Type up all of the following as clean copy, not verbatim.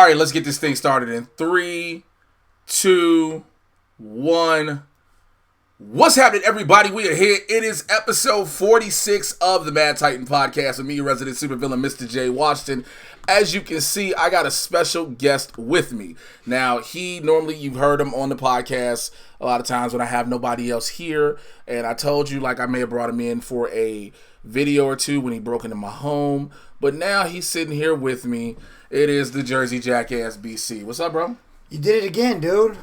All right, let's get this thing started in 3, 2, 1. What's happening, everybody? We are here. It is episode 46 of the Mad Titan podcast with me, your resident supervillain, Mr. J. Washington. As you can see, I got a special guest with me. Now, normally you've heard him on the podcast a lot of times when I have nobody else here. And I told you, like, I may have brought him in for a video or two when he broke into my home. But now he's sitting here with me. It is the Jersey Jackass BC. What's up, bro? You did it again, dude.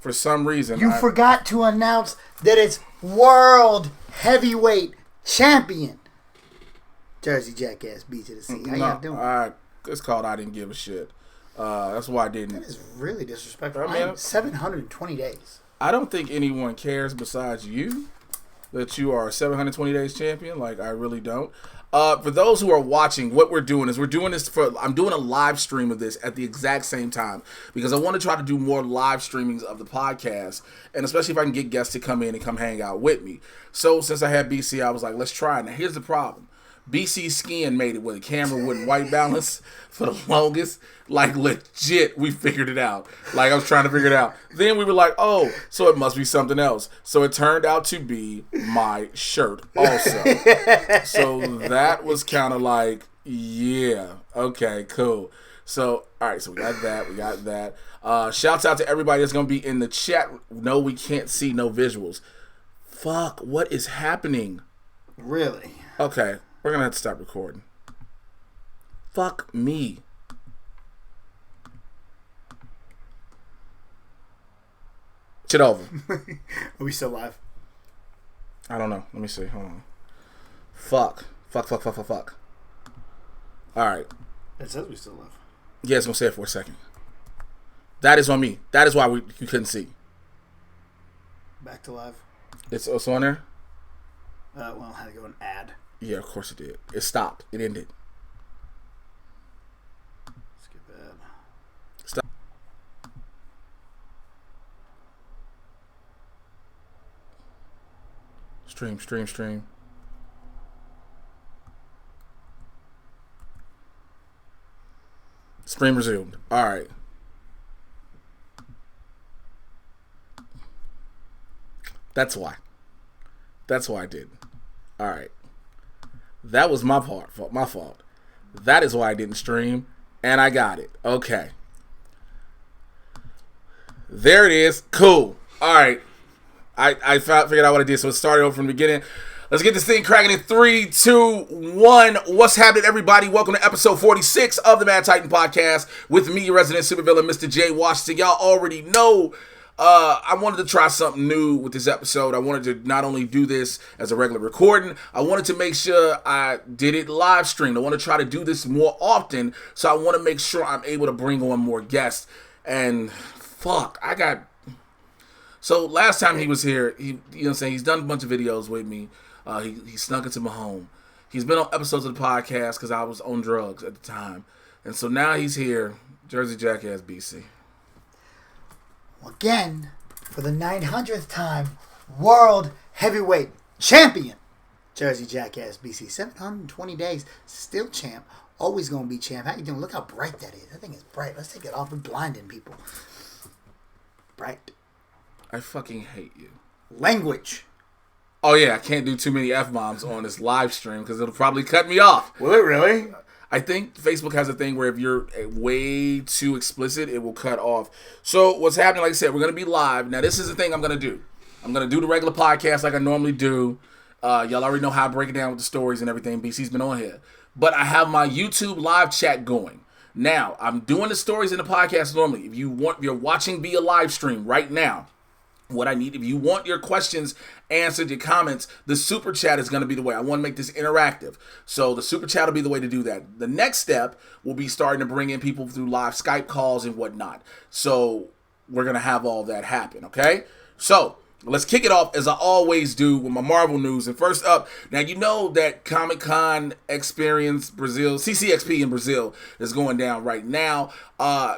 For some reason. You forgot to announce that it's World Heavyweight Champion. Jersey Jackass BC. How y'all doing? It's called I Didn't Give a Shit. That's why I didn't. That is really disrespectful. I mean, 720 days. I don't think anyone cares besides you that you are a 720 days champion. Like, I really don't. For those who are watching, what we're doing is I'm doing a live stream of this at the exact same time because I want to try to do more live streamings of the podcast, and especially if I can get guests to come in and come hang out with me. So since I had BC, I was like, let's try it. Now here's the problem. BC's skin made it where the camera wouldn't white balance for the longest. Like, legit, we figured it out. Like, I was trying to figure it out. Then we were like, oh, so it must be something else. So it turned out to be my shirt also. So that was kind of like, yeah, okay, cool. So, all right, so we got that. Shouts out to everybody that's going to be in the chat. No, we can't see no visuals. Fuck, what is happening? Really? Okay. We're going to have to stop recording. Fuck me. Shit over. Are we still live? I don't know. Let me see. Hold on. Fuck. Alright. It says we still live. Yeah, it's going to say it for a second. That is on me. That is why you couldn't see. Back to live. It's on there? Well, I had to go and add. Yeah, of course it did. It stopped. It ended. Skip that. Stop. Stream. Stream resumed. All right. That's why I did. All right. That was my fault. That is why I didn't stream, and I got it. Okay. There it is. Cool. All right. I figured out what I did, so it started over from the beginning. Let's get this thing cracking in 3, 2, 1. What's happening, everybody? Welcome to episode 46 of the Mad Titan podcast with me, your resident supervillain, Mr. J. Washington. Y'all already know. I wanted to try something new with this episode. I wanted to not only do this as a regular recording, I wanted to make sure I did it live streamed. I want to try to do this more often, so I want to make sure I'm able to bring on more guests. And fuck, so last time he was here, you know what I'm saying, he's done a bunch of videos with me. He snuck into my home. He's been on episodes of the podcast because I was on drugs at the time. And so now he's here, Jersey Jackass BC. Again, for the 900th time, World Heavyweight Champion, Jersey Jackass BC. 720 days, still champ. Always going to be champ. How you doing? Look how bright that is. That thing is bright. Let's take it off. We're blinding people. Bright. I fucking hate you. Language. Oh, yeah, I can't do too many F-bombs on this live stream because it'll probably cut me off. Will it really? I think Facebook has a thing where if you're way too explicit, it will cut off. So what's happening, like I said, we're going to be live. Now, this is the thing I'm going to do. I'm going to do the regular podcast like I normally do. Y'all already know how I break it down with the stories and everything. BC's been on here. But I have my YouTube live chat going. Now, I'm doing the stories in the podcast normally. If you're watching via live stream right now, what I need, if you want your questions answered, your comments, the super chat is going to be the way. I want to make this interactive. So the super chat will be the way to do that. The next step will be starting to bring in people through live Skype calls and whatnot. So we're going to have all that happen, okay? So let's kick it off as I always do with my Marvel news. And first up, now you know that Comic-Con Experience Brazil, CCXP in Brazil is going down right now.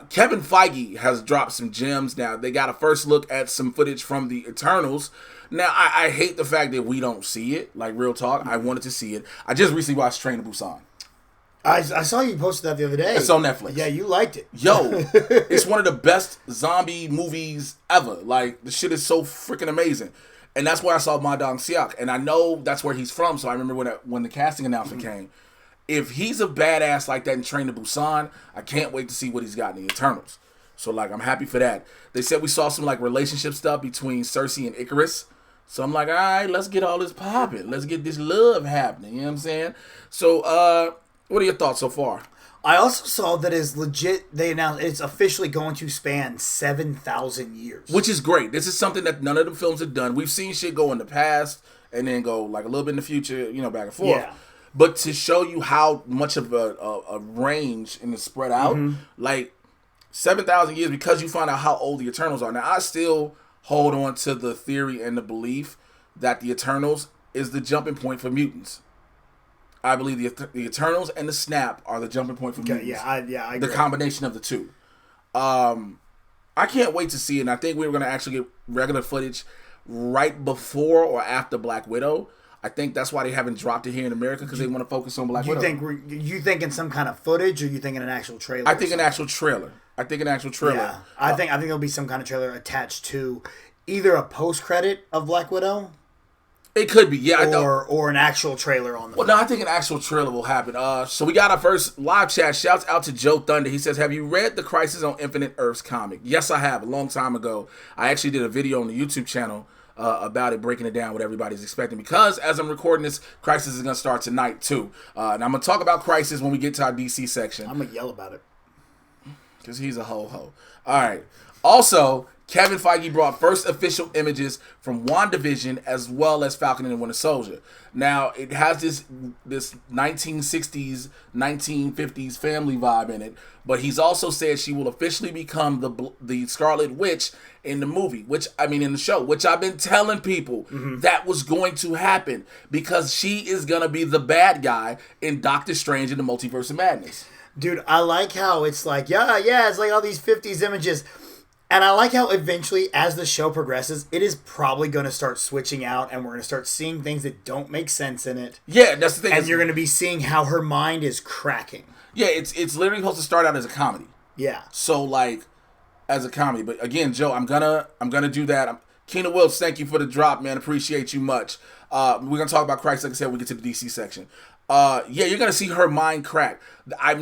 Kevin Feige has dropped some gems. Now they got a first look at some footage from the Eternals. Now I hate the fact that we don't see it, like real talk. I wanted to see it. I just recently watched Train to Busan. I saw you posted that the other day. It's on Netflix. Yeah, you liked it. Yo, it's one of the best zombie movies ever. Like, the shit is so freaking amazing. And that's where I saw Ma Dong-seok. And I know that's where he's from, so I remember when the casting announcement came. If he's a badass like that in Train to Busan, I can't wait to see what he's got in the Eternals. So, like, I'm happy for that. They said we saw some, like, relationship stuff between Cersei and Icarus. So I'm like, all right, let's get all this popping. Let's get this love happening. You know what I'm saying? So, what are your thoughts so far? I also saw that is legit. They announced it's officially going to span 7,000 years, Which is great. This is something that none of the films have done. We've seen shit go in the past and then go like a little bit in the future, you know, back and forth. Yeah. But to show you how much of a range and it's spread out, like 7,000 years, because you find out how old the Eternals are. Now, I still hold on to the theory and the belief that the Eternals is the jumping point for mutants. I believe the Eternals and the Snap are the jumping point for mutants. I agree. The combination of the two. I can't wait to see it. And I think we were going to actually get regular footage right before or after Black Widow. I think that's why they haven't dropped it here in America, because they want to focus on Black Widow. You thinking some kind of footage, or you thinking an actual trailer? I think an actual trailer. Yeah, I think there'll be some kind of trailer attached to either a post credit of Black Widow. It could be, yeah. Or an actual trailer on the Well, no, I think an actual trailer will happen. So we got our first live chat. Shouts out to Joe Thunder. He says, have you read the Crisis on Infinite Earths comic? Yes, I have. A long time ago. I actually did a video on the YouTube channel about it, breaking it down, what everybody's expecting. Because as I'm recording this, Crisis is going to start tonight, too. And I'm going to talk about Crisis when we get to our DC section. I'm going to yell about it. Because he's a ho-ho. All right. Also, Kevin Feige brought first official images from WandaVision as well as Falcon and the Winter Soldier. Now, it has this 1960s, 1950s family vibe in it, but he's also said she will officially become the Scarlet Witch in the movie, in the show, which I've been telling people that was going to happen, because she is going to be the bad guy in Doctor Strange in the Multiverse of Madness. Dude, I like how it's like, it's like all these 50s images. And I like how eventually, as the show progresses, it is probably going to start switching out, and we're going to start seeing things that don't make sense in it. Yeah, that's the thing. And you're going to be seeing how her mind is cracking. Yeah, it's literally supposed to start out as a comedy. Yeah. So, like, as a comedy. But again, Joe, I'm gonna do that. Keena Wills, thank you for the drop, man. Appreciate you much. We're gonna talk about Christ, like I said, when we get to the DC section. You're gonna see her mind crack. I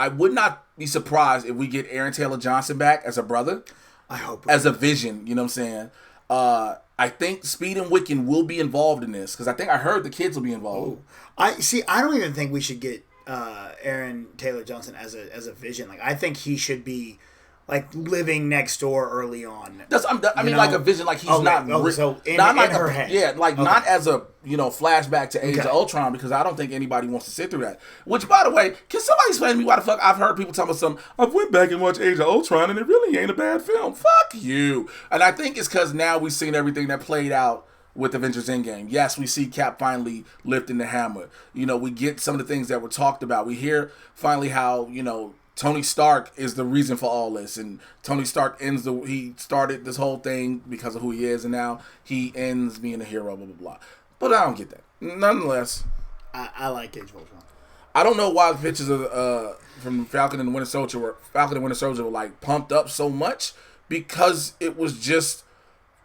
would not be surprised if we get Aaron Taylor Johnson back as a brother. I hope as a Vision, you know what I'm saying? I think Speed and Wiccan will be involved in this, because I heard the kids will be involved. I don't even think we should get Aaron Taylor Johnson as a Vision. Like, I think he should be like living next door early on. Like a Vision, like he's not her head. Yeah, like not as a flashback to Age of Ultron, because I don't think anybody wants to sit through that. Which, by the way, can somebody explain to me why the fuck I've heard people talking about something? I went back and watched Age of Ultron and it really ain't a bad film. Fuck you. And I think it's because now we've seen everything that played out with Avengers Endgame. Yes, we see Cap finally lifting the hammer. We get some of the things that were talked about. We hear finally how Tony Stark is the reason for all this, and Tony Stark he started this whole thing because of who he is, and now he ends being a hero, blah, blah, blah. But I don't get that. Nonetheless, I like Age of Ultron. I don't know why the pictures of from Falcon and Winter Soldier were like pumped up so much, because it was just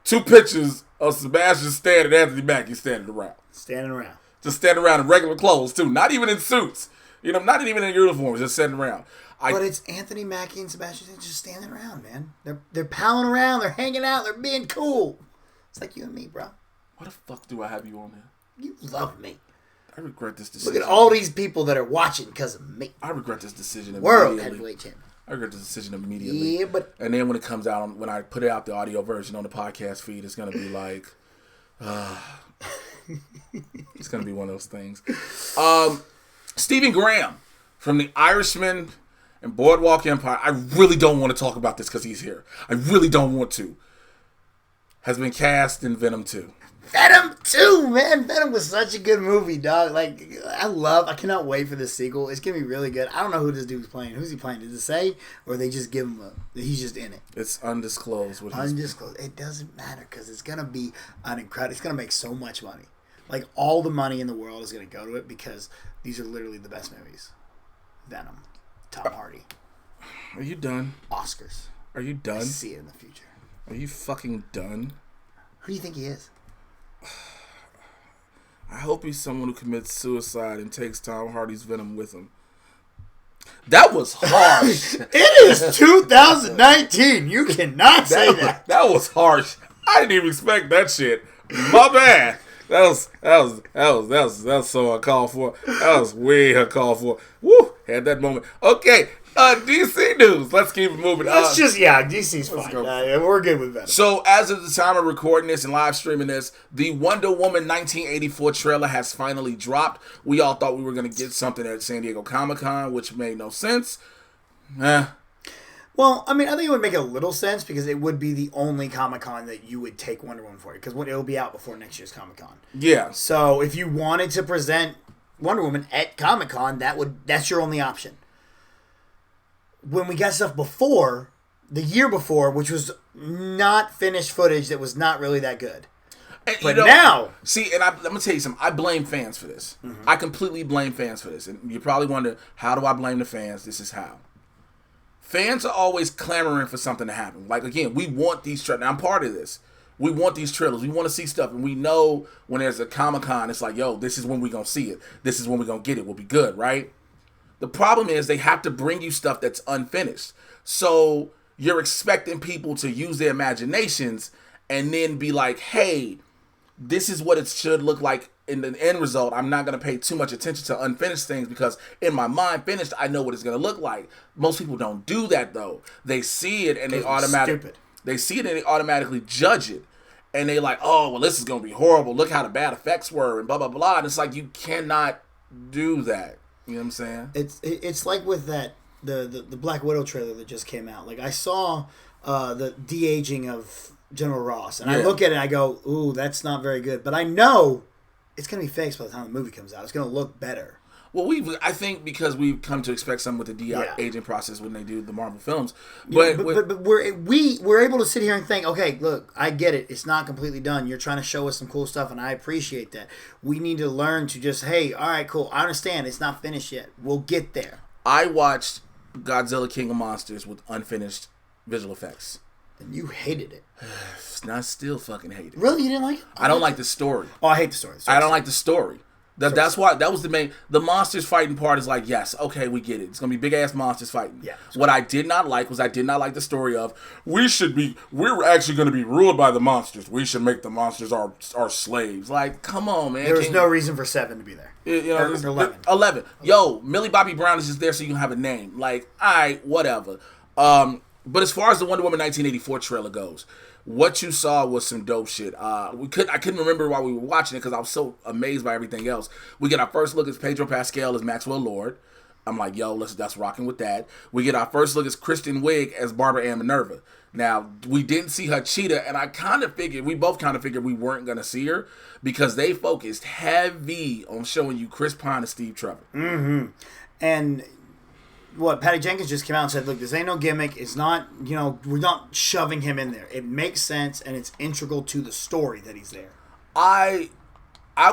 two pictures of Sebastian Stan and Anthony Mackie standing around. Just standing around in regular clothes, too. Not even in suits. Not even in uniforms, just standing around. But it's Anthony Mackie and Sebastian Stan just standing around, man. They're palling around, they're hanging out, they're being cool. It's like you and me, bro. Why the fuck do I have you on there? You love me. I regret this decision. Look at all these people that are watching because of me. I regret this decision immediately. World heavyweight champion. I regret this decision immediately. Yeah, but... And then when it comes out, when I put it out the audio version on the podcast feed, it's going to be like... it's going to be one of those things. Stephen Graham from The Irishman and Boardwalk Empire. I really don't want to talk about this because he's here. I really don't want to. Has been cast in Venom 2. Venom 2, man. Venom was such a good movie, dog. Like, I cannot wait for this sequel. It's going to be really good. I don't know who this dude's playing. Who's he playing? Did it say? Or they just give him he's just in it? It's undisclosed. Undisclosed. It doesn't matter because it's going to be it's going to make so much money. Like, all the money in the world is going to go to it because these are literally the best movies. Venom. Tom Hardy. Are you done? Oscars. Are you done? I see it in the future. Are you fucking done? Who do you think he is? I hope he's someone who commits suicide and takes Tom Hardy's Venom with him. That was harsh. It is 2019. You cannot say that. That was harsh. I didn't even expect that shit. My bad. That was so uncalled for. That was way uncalled for. Woo! Had that moment. Okay, DC news. Let's keep it moving. DC's fine. We're good with that. So, as of the time of recording this and live streaming this, the Wonder Woman 1984 trailer has finally dropped. We all thought we were going to get something at San Diego Comic-Con, which made no sense. Well, I mean, I think it would make a little sense because it would be the only Comic-Con that you would take Wonder Woman for, because it'll be out before next year's Comic-Con. Yeah. So if you wanted to present Wonder Woman at Comic-Con, that's your only option. When we got stuff before, the year before, which was not finished footage that was not really that good. And, but now... See, and I'm going to tell you something. I blame fans for this. Mm-hmm. I completely blame fans for this. And you probably wonder, how do I blame the fans? This is how. Fans are always clamoring for something to happen. Like, again, we want these trailers. I'm part of this. We want these trailers. We want to see stuff. And we know when there's a Comic-Con, it's like, yo, this is when we're going to see it. This is when we're going to get it. We'll be good, right? The problem is they have to bring you stuff that's unfinished. So you're expecting people to use their imaginations and then be like, hey, this is what it should look like in the end result. I'm not going to pay too much attention to unfinished things because in my mind, finished, I know what it's going to look like. Most people don't do that, though. They see it and they automatically judge it. And they like, oh, well, this is going to be horrible. Look how the bad effects were and blah, blah, blah. And it's like, you cannot do that. You know what I'm saying? It's like with that the Black Widow trailer that just came out. Like, I saw the de-aging of General Ross, and I look at it and I go, ooh, that's not very good. But I know it's going to be fixed by the time the movie comes out. It's going to look better. Well, I think because we've come to expect something with the de-aging process when they do the Marvel films. But we're able to sit here and think, okay, look, I get it. It's not completely done. You're trying to show us some cool stuff, and I appreciate that. We need to learn to just, hey, all right, cool. I understand. It's not finished yet. We'll get there. I watched Godzilla King of Monsters with unfinished visual effects. And you hated it. I still fucking hate it. Really? You didn't like it? I don't like the story. Oh, I hate the story. I don't like the story. That's why that was the monsters fighting part is like, yes, okay, we get it. It's gonna be big ass monsters fighting. Yeah. What I did not like was the story of we're actually gonna be ruled by the monsters. We should make the monsters our slaves. Like, come on, man. There was no reason for 7 to be there. You know, 11. Yo, Millie Bobby Brown is just there so you can have a name. Like, alright, whatever. But as far as the Wonder Woman 1984 trailer goes, what you saw was some dope shit. I couldn't remember while we were watching it because I was so amazed by everything else. We get our first look as Pedro Pascal as Maxwell Lord. I'm like, yo, that's rocking with that. We get our first look as Kristen Wiig as Barbara Ann Minerva. Now, we didn't see her Cheetah, and we both kind of figured we weren't going to see her because they focused heavy on showing you Chris Pine and Steve Trevor. Mm-hmm. And Patty Jenkins just came out and said, look, this ain't no gimmick. It's not, we're not shoving him in there. It makes sense, and it's integral to the story that he's there. I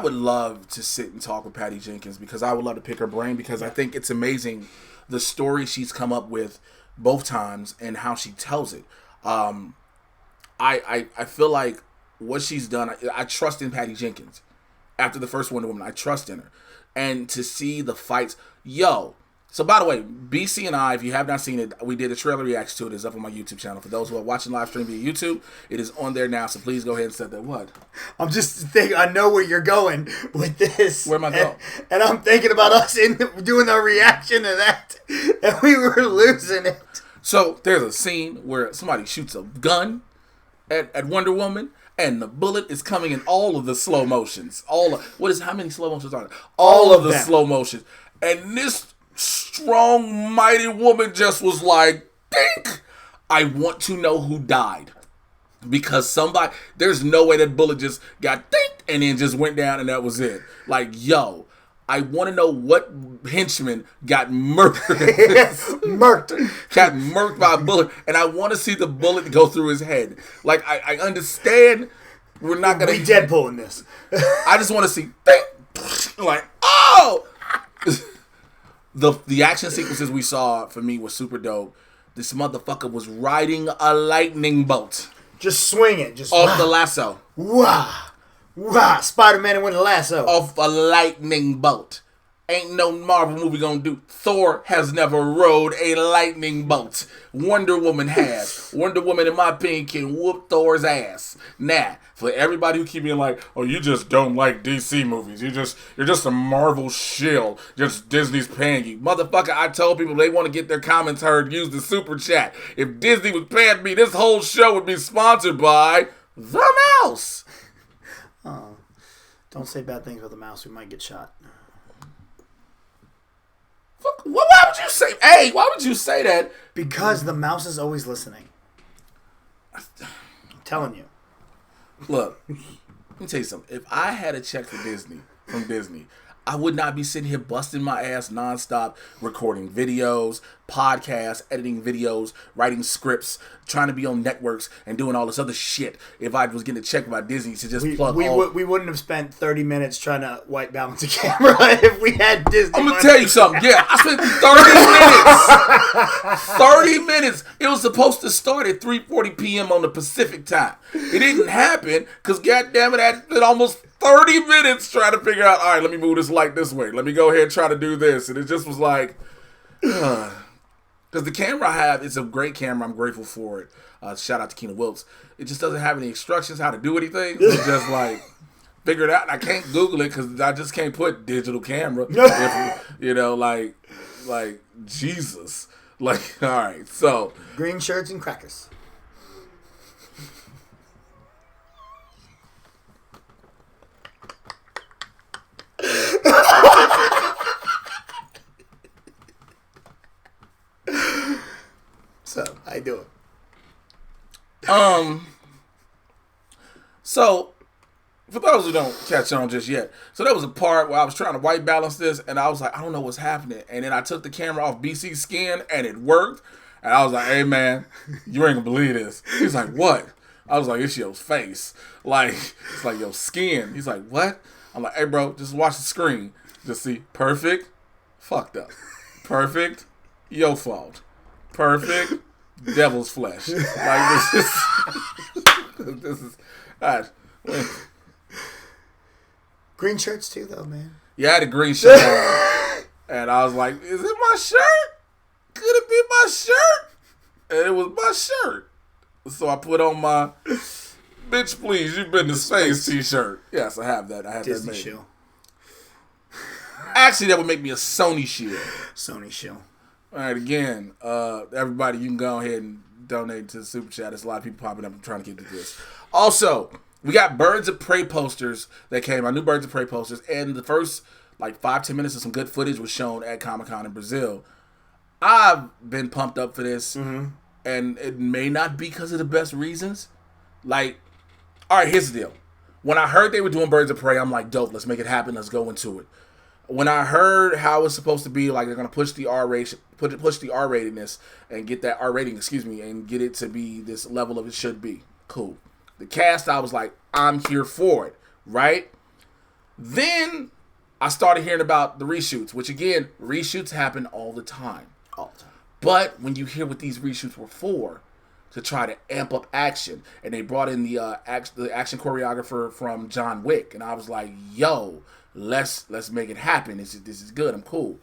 would love to sit and talk with Patty Jenkins because I would love to pick her brain because I think it's amazing the story she's come up with both times and how she tells it. I feel like what she's done, I trust in Patty Jenkins. After the first Wonder Woman, I trust in her. And to see the fights, so, by the way, BC and I, if you have not seen it, we did a trailer reaction to it. It's up on my YouTube channel. For those who are watching live stream via YouTube, it is on there now, so please go ahead and set that. What? I'm just thinking, I know where you're going with this. Where am I going? And I'm thinking about us doing our reaction to that, and we were losing it. So, there's a scene where somebody shoots a gun at Wonder Woman, and the bullet is coming in all of the slow motions. How many slow motions are there? All of the slow motions. And this strong, mighty woman just was like, think. I want to know who died. Because there's no way that bullet just got think and then just went down and that was it. Like, yo, I want to know what henchman got murdered. Got murked by a bullet. And I want to see the bullet go through his head. Like, I understand we're not going to... We Deadpool in this. I just want to see think. Like, oh! The action sequences we saw for me was super dope. This motherfucker was riding a lightning bolt. Just swinging. Just off the lasso. Wah. Wah. Spider-Man with a lasso. Off a lightning bolt. Ain't no Marvel movie gonna do. Thor has never rode a lightning bolt. Wonder Woman has. Wonder Woman, in my opinion, can whoop Thor's ass. Now, for everybody who keep being like, oh, you just don't like DC movies. You're just a Marvel shill. Just Disney's paying you. Motherfucker, I told people they want to get their comments heard, use the super chat. If Disney was paying me, this whole show would be sponsored by The Mouse. Oh, don't say bad things about the mouse. We might get shot. Why would you say? Hey, why would you say that? Because the mouse is always listening. I'm telling you. Look, let me tell you something. If I had a check from Disney, I would not be sitting here busting my ass nonstop, recording videos, podcasts, editing videos, writing scripts, trying to be on networks, and doing all this other shit. If I was getting a check by Disney to just plug all... We wouldn't have spent 30 minutes trying to white balance a camera if we had Disney. I'm going to tell you something. Yeah, I spent 30 minutes. 30 minutes. It was supposed to start at 3:40 p.m. on the Pacific time. It didn't happen because, goddammit, I spent almost 30 minutes trying to figure out, all right, let me move this light this way. Let me go ahead and try to do this. And it just was like... Because the camera I have, it's a great camera. I'm grateful for it. Shout out to Keena Wilkes. It just doesn't have any instructions how to do anything. It's just like, figure it out. I can't Google it because I just can't put digital camera. Like, Jesus. Like, all right, so. Green shirts and crackers. So, I do it. So, for those who don't catch on just yet, so there was a part where I was trying to white balance this, and I was like, I don't know what's happening. And then I took the camera off BC's skin, and it worked. And I was like, hey, man, you ain't gonna believe this. He's like, what? I was like, it's your face. Like, it's like your skin. He's like, what? I'm like, hey, bro, just watch the screen. Just see, perfect, fucked up. Perfect, your fault. Perfect, devil's flesh. Like, this is, gosh. Green shirts too, though, man. Yeah, I had a green shirt on. And I was like, is it my shirt? Could it be my shirt? And it was my shirt. So I put on my, bitch, please, you've been to space t-shirt. Yes, I have that. I have Disney that made. shield. Actually, that would make me a Sony shield. Sony shield. All right, again, everybody, you can go ahead and donate to the Super Chat. There's a lot of people popping up and trying to get to this. Also, we got Birds of Prey posters that came. Our new Birds of Prey posters. And the first, 5-10 minutes of some good footage was shown at Comic-Con in Brazil. I've been pumped up for this. Mm-hmm. And it may not be because of the best reasons. All right, here's the deal. When I heard they were doing Birds of Prey, I'm like, dope, let's make it happen. Let's go into it. When I heard how it's supposed to be, they're going to push the push the R ratedness and get that R rating, and get it to be this level of it should be. Cool. The cast, I was like, I'm here for it, right? Then I started hearing about the reshoots, which again, reshoots happen all the time. All the time. But when you hear what these reshoots were for, to try to amp up action, and they brought in the action choreographer from John Wick, and I was like, yo, let's make it happen. This is good. I'm cool.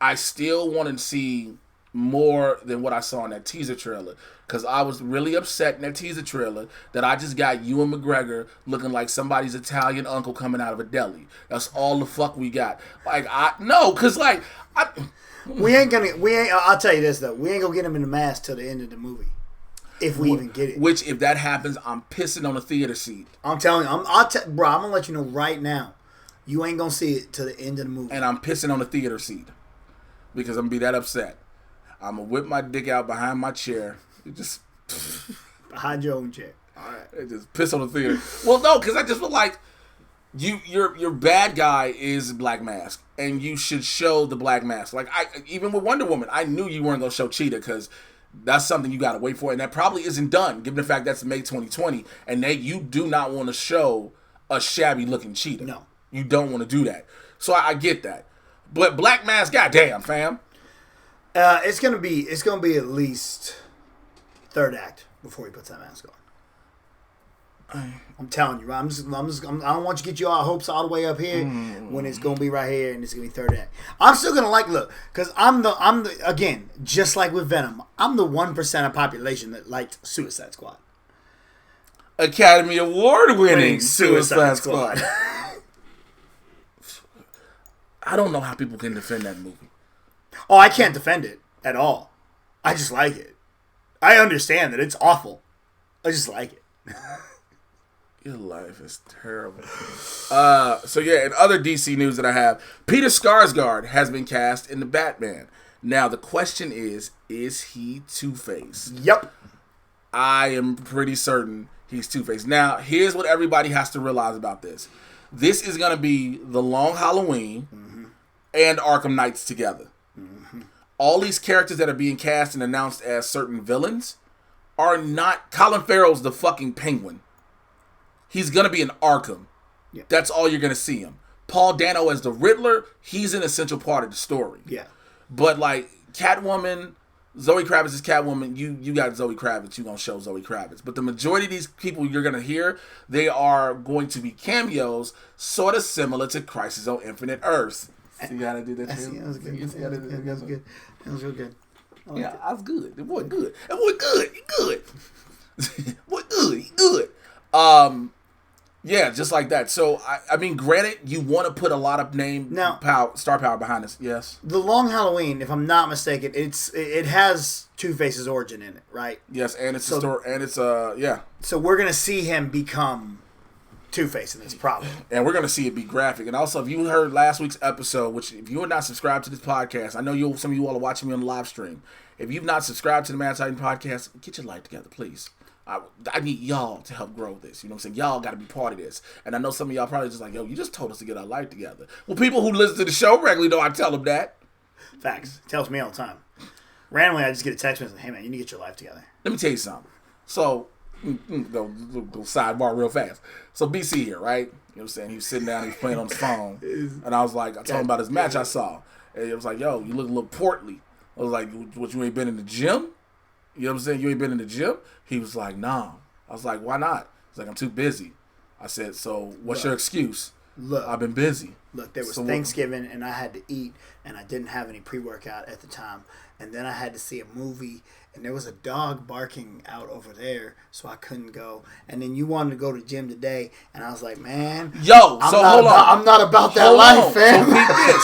I still want to see more than what I saw in that teaser trailer, because I was really upset in that teaser trailer that I just got Ewan McGregor looking like somebody's Italian uncle coming out of a deli. That's all the fuck we got. I'll tell you this though, we ain't gonna get him in the mask till the end of the movie. If we even get it. Which, if that happens, I'm pissing on a theater seat. I'm telling you, bro, I'm gonna let you know right now. You ain't gonna see it till the end of the movie. And I'm pissing on a theater seat. Because I'm gonna be that upset. I'm gonna whip my dick out behind my chair. Just behind your own chair. Alright. Just piss on the theater. Well, no, because I just feel like your bad guy is Black Mask. And you should show the Black Mask. Even with Wonder Woman, I knew you weren't gonna show Cheetah because that's something you gotta wait for, and that probably isn't done, given the fact that's May 2020, and you do not want to show a shabby looking Cheetah. No. You don't want to do that. So I get that. But Black Mask, goddamn, fam. It's gonna be at least third act before he puts that mask on. I'm telling you, I don't want you to get your hopes all the way up here when it's gonna be right here and it's gonna be third act. I'm still gonna look, because I'm the again, just like with Venom, I'm the 1% of population that liked Suicide Squad. Academy Award winning Suicide Squad. I don't know how people can defend that movie. Oh, I can't defend it at all. I just like it. I understand that it's awful. I just like it. Your life is terrible. So yeah, in other DC news that I have, Peter Skarsgård has been cast in the Batman. Now the question is he Two-Face? Yep. I am pretty certain he's Two-Face. Now, here's what everybody has to realize about this. This is going to be The Long Halloween and Arkham Knights together. All these characters that are being cast and announced as certain villains are not... Colin Farrell's the fucking Penguin. He's going to be in Arkham. Yeah. That's all you're going to see him. Paul Dano as the Riddler, he's an essential part of the story. Yeah. But like Catwoman, Zoe Kravitz is Catwoman. You got Zoe Kravitz. You're going to show Zoe Kravitz. But the majority of these people you're going to hear, they are going to be cameos sort of similar to Crisis on Infinite Earths. So you got to do that. That was good. That was real good. Yeah, I was good. The boy good. That boy good. He good. Boy good. He good. Yeah, just like that. So, I mean, granted, you want to put a lot of star power behind this. Yes. The Long Halloween, if I'm not mistaken, it has Two-Face's origin in it, right? Yes, and it's a story, and it's yeah. So we're gonna see him become Two-Face in this, probably, and we're gonna see it be graphic. And also, if you heard last week's episode, which if you are not subscribed to this podcast, I know some of you all are watching me on the live stream. If you've not subscribed to the Man Titan podcast, get your life together, please. I need y'all to help grow this. You know what I'm saying? Y'all got to be part of this. And I know some of y'all probably just like, yo, you just told us to get our life together. Well, people who listen to the show regularly know I tell them that. Facts. He tells me all the time. Randomly, I just get a text message, hey, man, you need to get your life together. Let me tell you something. So, go sidebar real fast. So, BC here, right? You know what I'm saying? He was sitting down, he was playing on his phone. And I was like, I told him about his match I saw. And it was like, yo, you look a little portly. I was like, what, you ain't been in the gym? You know what I'm saying? You ain't been in the gym? He was like, nah. I was like, why not? He's like, I'm too busy. I said, so what's your excuse? Look, I've been busy. Look, there was Thanksgiving and I had to eat and I didn't have any pre-workout at the time. And then I had to see a movie and there was a dog barking out over there, so I couldn't go. And then you wanted to go to the gym today and I was like, man, hold on. I'm not about that life, fam.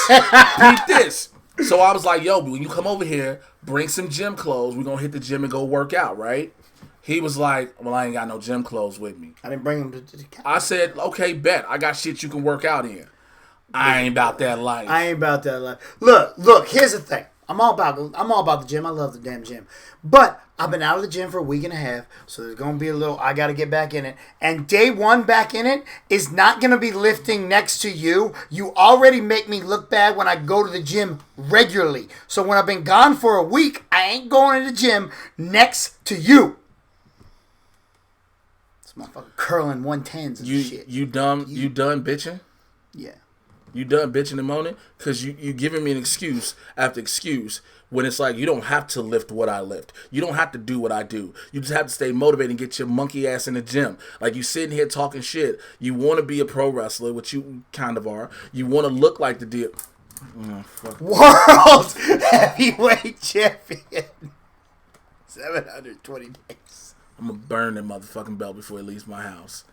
So peep this. So I was like, yo, when you come over here, bring some gym clothes. We're going to hit the gym and go work out, right? He was like, well, I ain't got no gym clothes with me. I didn't bring them to the couch. I said, okay, bet. I got shit you can work out in. I ain't about that life. Look, here's the thing. I'm all about the gym. I love the damn gym. But I've been out of the gym for a week and a half, so there's going to be a little, I got to get back in it. And day one back in it is not going to be lifting next to you. You already make me look bad when I go to the gym regularly. So when I've been gone for a week, I ain't going to the gym next to you. This motherfucker curling 110s and shit. You done bitching? Yeah. You done bitching and moaning? Because you giving me an excuse after excuse when it's like you don't have to lift what I lift. You don't have to do what I do. You just have to stay motivated and get your monkey ass in the gym. Like you sitting here talking shit. You want to be a pro wrestler, which you kind of are. You want to look like the deal. World heavyweight champion. 720 days. I'm going to burn that motherfucking belt before it leaves my house.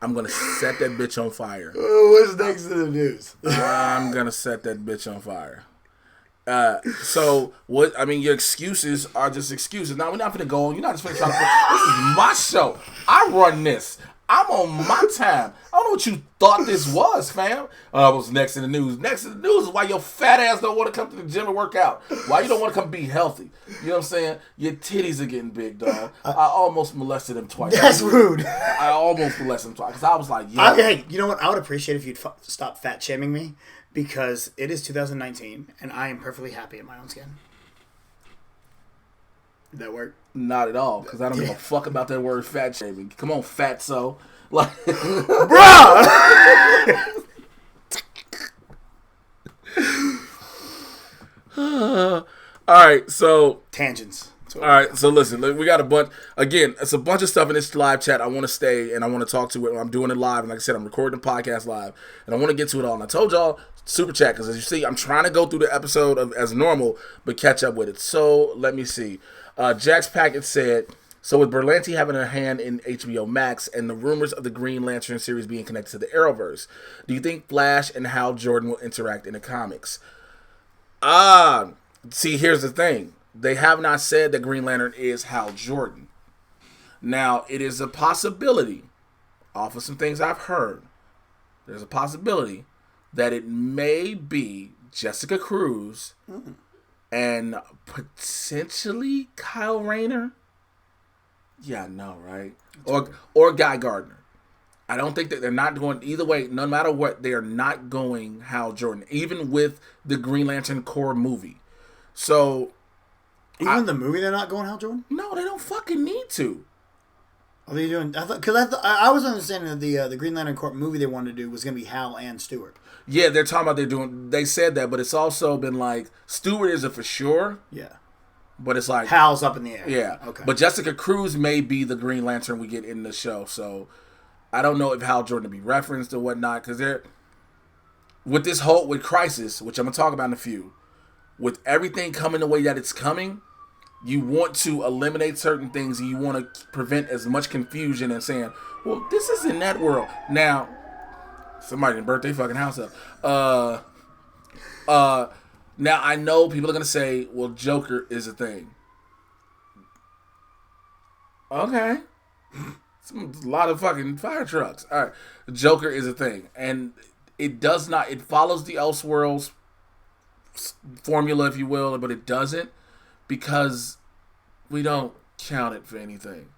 I'm going to set that bitch on fire. What's next to the news? I'm going to set that bitch on fire. So, what? I mean, your excuses are just excuses. Now, we're not going to go on. You're not just going to try to this is my show. I run this. I'm on my time. I don't know what you thought this was, fam. What's next in the news? Next in the news is why your fat ass don't want to come to the gym and work out. Why you don't want to come be healthy. You know what I'm saying? Your titties are getting big, dog. I almost molested them twice. That's rude. I almost molested them twice. Because I was like, yeah. Hey, you know what? I would appreciate if you'd stop fat shaming me. Because it is 2019, and I am perfectly happy in my own skin. Did that work? Not at all, because I don't give a fuck about that word fat shaming. Come on, fatso. Like, bruh! right, so Tangents. all right, so listen, we got a bunch. Again, it's a bunch of stuff in this live chat. I want to stay and I want to talk to it. I'm doing it live, and like I said, I'm recording the podcast live, and I want to get to it all. And I told y'all super chat because as you see, I'm trying to go through the episode as normal, but catch up with it. So let me see. Jack's Packet said, so with Berlanti having a hand in HBO Max and the rumors of the Green Lantern series being connected to the Arrowverse, do you think Flash and Hal Jordan will interact in the comics? See, here's the thing. They have not said that Green Lantern is Hal Jordan. Now, it is a possibility, off of some things I've heard, there's a possibility that it may be Jessica Cruz and potentially Kyle Rayner. Yeah, I know, right? Or Guy Gardner. I don't think that they're not going either way. No matter what, they are not going Hal Jordan, even with the Green Lantern core movie. So, even the movie, they're not going Hal Jordan? No, they don't fucking need to. Are they doing? I was understanding that the Green Lantern Corps movie they wanted to do was going to be Hal and Stewart. Yeah, they're talking about they said that, but it's also been like Stewart is a for sure. Yeah. But it's like Hal's up in the air. Yeah. Okay. But Jessica Cruz may be the Green Lantern we get in the show, so I don't know if Hal Jordan will be referenced or whatnot, because they're with Crisis, which I'm gonna talk about in a few, with everything coming the way that it's coming, you want to eliminate certain things and you want to prevent as much confusion and saying, well, this is in that world. Now, somebody didn't burn their fucking house up. Now, I know people are going to say, well, Joker is a thing. Okay. A lot of fucking fire trucks. All right. Joker is a thing. And it follows the Elseworlds formula, if you will, but it doesn't because we don't count it for anything.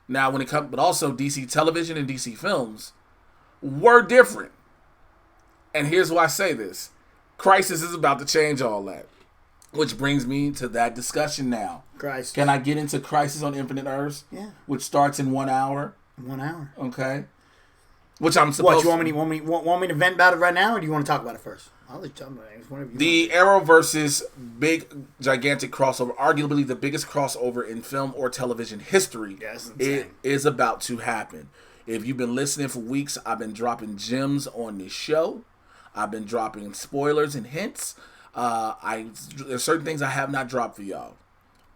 Now, but also DC television and DC films were different. And here's why I say this. Crisis is about to change all that. Which brings me to that discussion now. Crisis. Can I get into Crisis on Infinite Earths? Yeah. Which starts in 1 hour. 1 hour. Okay. Which I'm supposed to... What, you want me to vent about it right now, or do you want to talk about it first? I'll let you talk about it. The Arrowverse's big, gigantic crossover, arguably the biggest crossover in film or television history, it is about to happen. If you've been listening for weeks, I've been dropping gems on this show. I've been dropping spoilers and hints. There's certain things I have not dropped for y'all.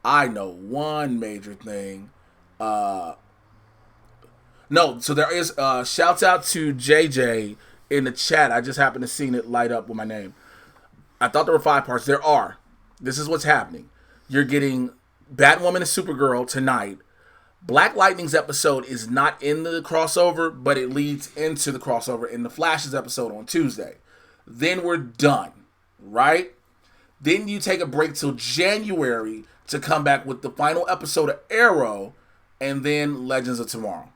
I know one major thing. So there is shouts out to JJ in the chat. I just happened to see it light up with my name. I thought there were 5 parts. There are. This is what's happening. You're getting Batwoman and Supergirl tonight. Black Lightning's episode is not in the crossover, but it leads into the crossover in the Flash's episode on Tuesday. Then we're done, right? Then you take a break till January to come back with the final episode of Arrow and then Legends of Tomorrow.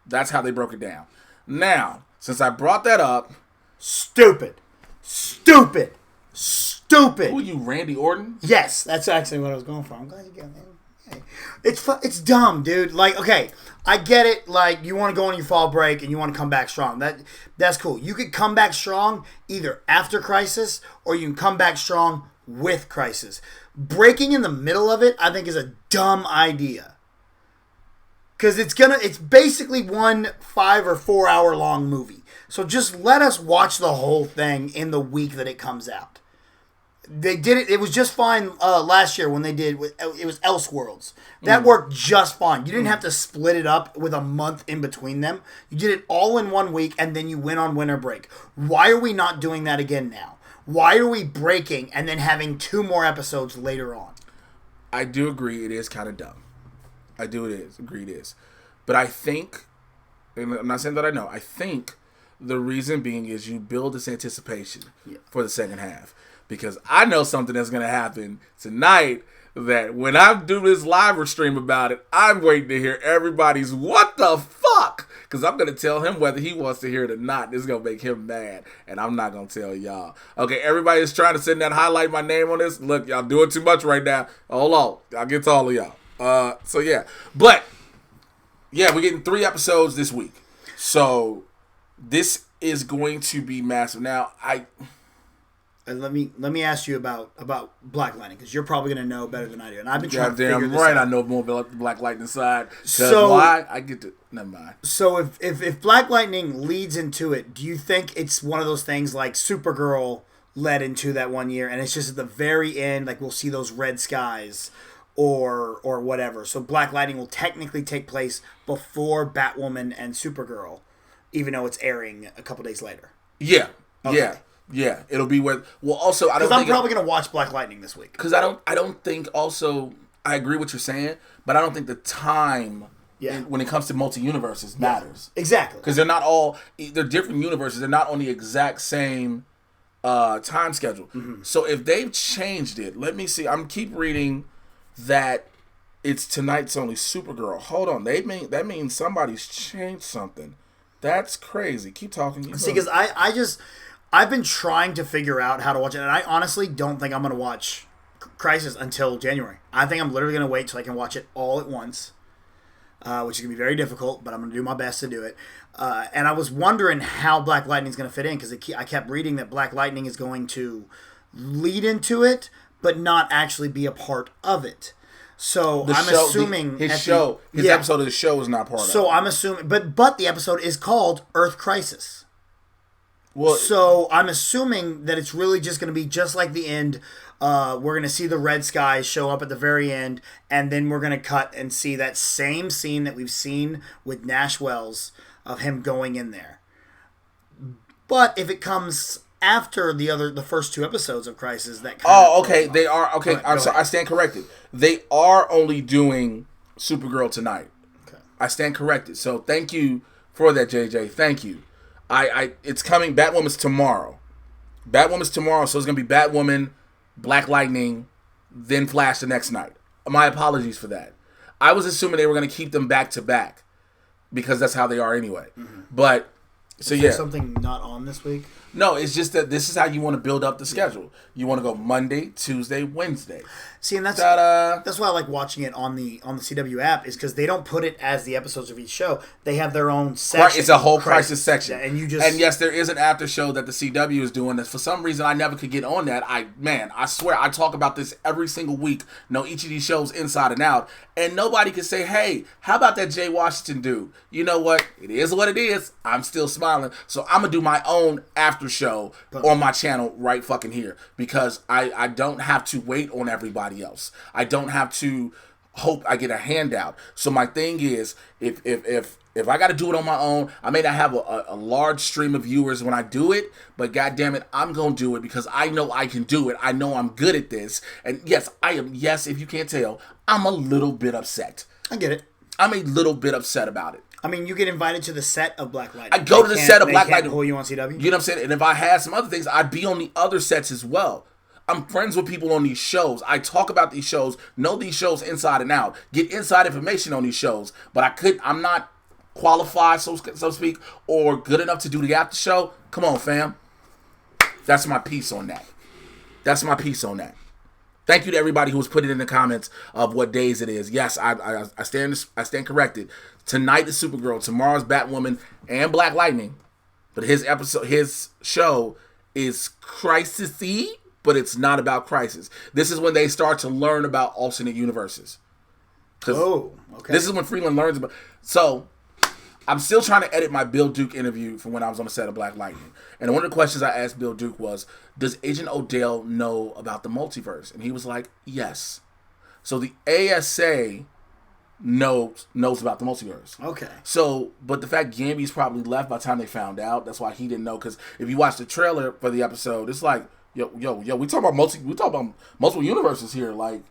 That's how they broke it down. Now, since I brought that up... Stupid. Who are you, Randy Orton? Yes, that's actually what I was going for. I'm glad you got that. It's dumb, dude. Like, okay, I get it. Like, you want to go on your fall break and you want to come back strong. That's cool. You could come back strong either after Crisis or you can come back strong with Crisis. Breaking in the middle of it, I think, is a dumb idea. Because it's basically one 5 or 4 hour long movie. So just let us watch the whole thing in the week that it comes out. They did it. It was just fine last year when they did. It was Elseworlds. That worked just fine. You didn't have to split it up with a month in between them. You did it all in 1 week, and then you went on winter break. Why are we not doing that again now? Why are we breaking and then having 2 more episodes later on? I do agree. It is kind of dumb. Agree it is. But I think, and I'm not saying that I know, I think the reason being is you build this anticipation for the second half. Because I know something that's going to happen tonight that when I do this live stream about it, I'm waiting to hear everybody's what the fuck? Because I'm going to tell him whether he wants to hear it or not. This is going to make him mad, and I'm not going to tell y'all. Okay, everybody is trying to send that highlight my name on this. Look, y'all doing too much right now. Hold on. I'll get to all of y'all. So, yeah. But, yeah, we're getting 3 episodes this week. So, this is going to be massive. Now, let me ask you about Black Lightning, because you're probably going to know better than I do, and I've been trying to figure Goddamn this right, out. I know more about the Black Lightning side. So why? I get to never mind. So if Black Lightning leads into it, do you think it's one of those things like Supergirl led into that one year, and it's just at the very end, like we'll see those red skies, or whatever? So Black Lightning will technically take place before Batwoman and Supergirl, even though it's airing a couple days later. Yeah, Okay. yeah. It'll be where. Well, also I don't. Because I'm probably gonna watch Black Lightning this week. Because I don't think. Also, I agree what you're saying, but I don't think the time. Yeah. When it comes to multi-universes matters. Exactly. Because they're different universes. They're not on the exact same time schedule. Mm-hmm. So if they've changed it, let me see. I'm keep reading that it's tonight's only Supergirl. Hold on. That means somebody's changed something. That's crazy. Keep talking. See, because I've been trying to figure out how to watch it, and I honestly don't think I'm going to watch Crisis until January. I think I'm literally going to wait till I can watch it all at once, which is going to be very difficult, but I'm going to do my best to do it. And I was wondering how Black Lightning is going to fit in, because I kept reading that Black Lightning is going to lead into it, but not actually be a part of it. So assuming his episode of the show is not part of it. So I'm assuming, but the episode is called Earth Crisis. Well, so I'm assuming that it's really just going to be just like the end. We're going to see the red skies show up at the very end, and then we're going to cut and see that same scene that we've seen with Nash Wells of him going in there. But if it comes after the first two episodes of Crisis, that okay, they are okay. I'm sorry, I stand corrected. They are only doing Supergirl tonight. Okay, I stand corrected. So thank you for that, JJ. Thank you. It's coming. Batwoman's tomorrow. So it's gonna be Batwoman, Black Lightning, then Flash the next night. My apologies for that. I was assuming they were gonna keep them back to back because that's how they are anyway. Mm-hmm. But so yeah, something not on this week. No, it's just that this is how you want to build up the schedule. You want to go Monday, Tuesday, Wednesday. See, and that's why I like watching it on the CW app, is because they don't put it as the episodes of each show. They have their own section. Right, it's a whole crisis section. And yes, there is an after show that the CW is doing. That for some reason I never could get on that. I swear I talk about this every single week. Know each of these shows inside and out, and nobody can say, "Hey, how about that Jay Washington dude?" You know what? It is what it is. I'm still smiling, so I'm gonna do my own after show on my channel right fucking here, because I don't have to wait on everybody else. I don't have to hope I get a handout. So my thing is, if I got to do it on my own, I may not have a large stream of viewers when I do it, but goddamn it, I'm gonna do it because I know I can do it. I know I'm good at this, and yes, I am. Yes, if you can't tell, I'm a little bit upset. I get it. I'm a little bit upset about it. I mean, you get invited to the set of Black Lightning. I go to the set of Black Lightning. Pull you on CW. You know what I'm saying? And if I had some other things, I'd be on the other sets as well. I'm friends with people on these shows. I talk about these shows, know these shows inside and out, get inside information on these shows. But I'm not qualified, so to speak, or good enough to do the after show. Come on, fam. That's my piece on that. Thank you to everybody who was putting in the comments of what days it is. Yes, I stand corrected. Tonight is Supergirl. Tomorrow's Batwoman and Black Lightning. But his show is crisis-y, but it's not about crisis. This is when they start to learn about alternate universes. Oh, okay. This is when Freeland learns about. So I'm still trying to edit my Bill Duke interview from when I was on the set of Black Lightning. And one of the questions I asked Bill Duke was, does Agent Odell know about the multiverse? And he was like, yes. So the ASA knows about the multiverse. Okay. So, but the fact Gamby's probably left by the time they found out, that's why he didn't know. Because if you watch the trailer for the episode, it's like, yo, we talk about multiple universes here, like,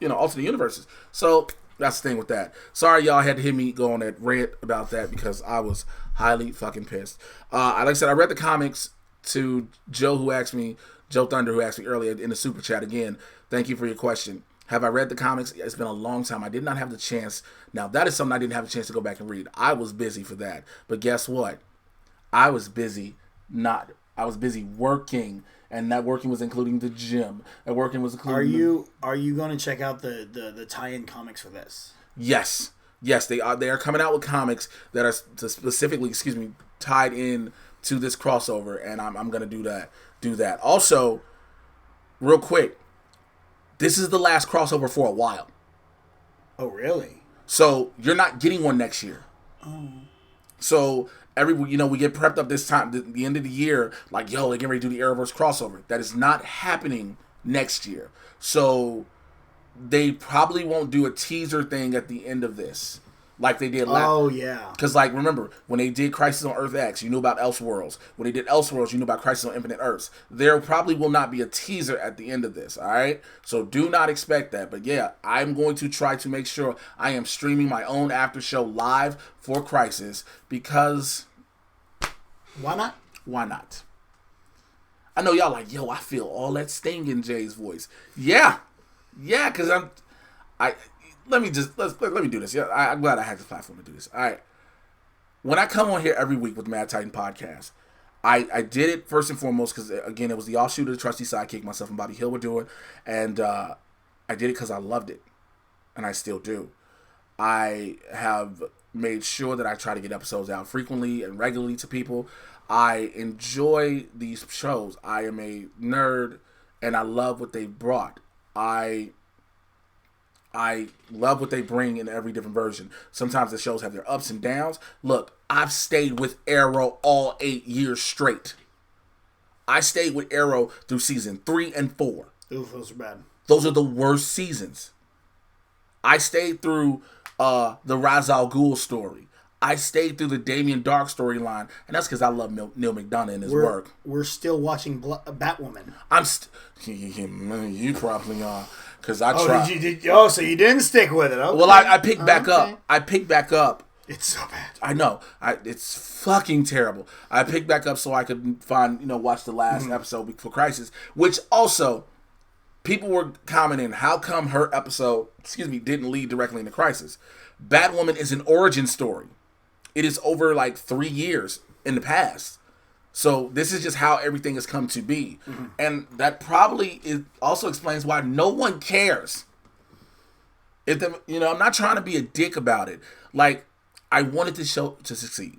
alternate universes. So that's the thing with that. Sorry, y'all had to hear me go on that rant about that because I was highly fucking pissed. Like I said, I read the comics to Joe Thunder, who asked me earlier in the super chat. Again, thank you for your question. Have I read the comics? It's been a long time. I did not have the chance. Now, that is something I didn't have a chance to go back and read. I was busy for that. But guess what? I was busy working. And that working was including the gym. That working was including. Are you going to check out the tie-in comics for this? Yes, they are. They are coming out with comics that are specifically, tied in to this crossover, and I'm gonna do that. Also, real quick, this is the last crossover for a while. Oh, really? So you're not getting one next year. Oh. So we get prepped up this time, the end of the year, like, yo, they're getting ready to do the Arrowverse crossover. That is not happening next year. So they probably won't do a teaser thing at the end of this, like they did last. Oh, yeah. Because, like, remember, when they did Crisis on Earth X, you knew about Elseworlds. When they did Elseworlds, you knew about Crisis on Infinite Earths. There probably will not be a teaser at the end of this, all right? So do not expect that. But, yeah, I'm going to try to make sure I am streaming my own after show live for Crisis because... Why not? Why not? I know y'all like, yo, I feel all that sting in Jay's voice. Yeah, because let me do this. Yeah, I'm glad I had this platform to do this. All right. When I come on here every week with Mad Titan Podcast, I did it first and foremost because, again, it was the offshoot of the Trusty Sidekick myself and Bobby Hill were doing. And I did it because I loved it. And I still do. I have made sure that I try to get episodes out frequently and regularly to people. I enjoy these shows. I am a nerd, and I love what they brought. I love what they bring in every different version. Sometimes the shows have their ups and downs. Look, I've stayed with Arrow all 8 years straight. I stayed with Arrow through season 3 and 4. Ooh, those are bad. Those are the worst seasons. I stayed through the Ra's al Ghul story. I stayed through the Damien Dark storyline, and that's because I love Neil McDonough and his work. We're still watching Batwoman. You probably are. Because I tried. So you didn't stick with it. Okay. Well, I picked back up. It's so bad. I know. It's fucking terrible. I picked back up so I could watch the last episode before Crisis, which also, people were commenting, how come her episode, didn't lead directly into Crisis? Batwoman is an origin story. It is over like 3 years in the past. So this is just how everything has come to be. Mm-hmm. And that probably also explains why no one cares. I'm not trying to be a dick about it. Like, I wanted the show to succeed.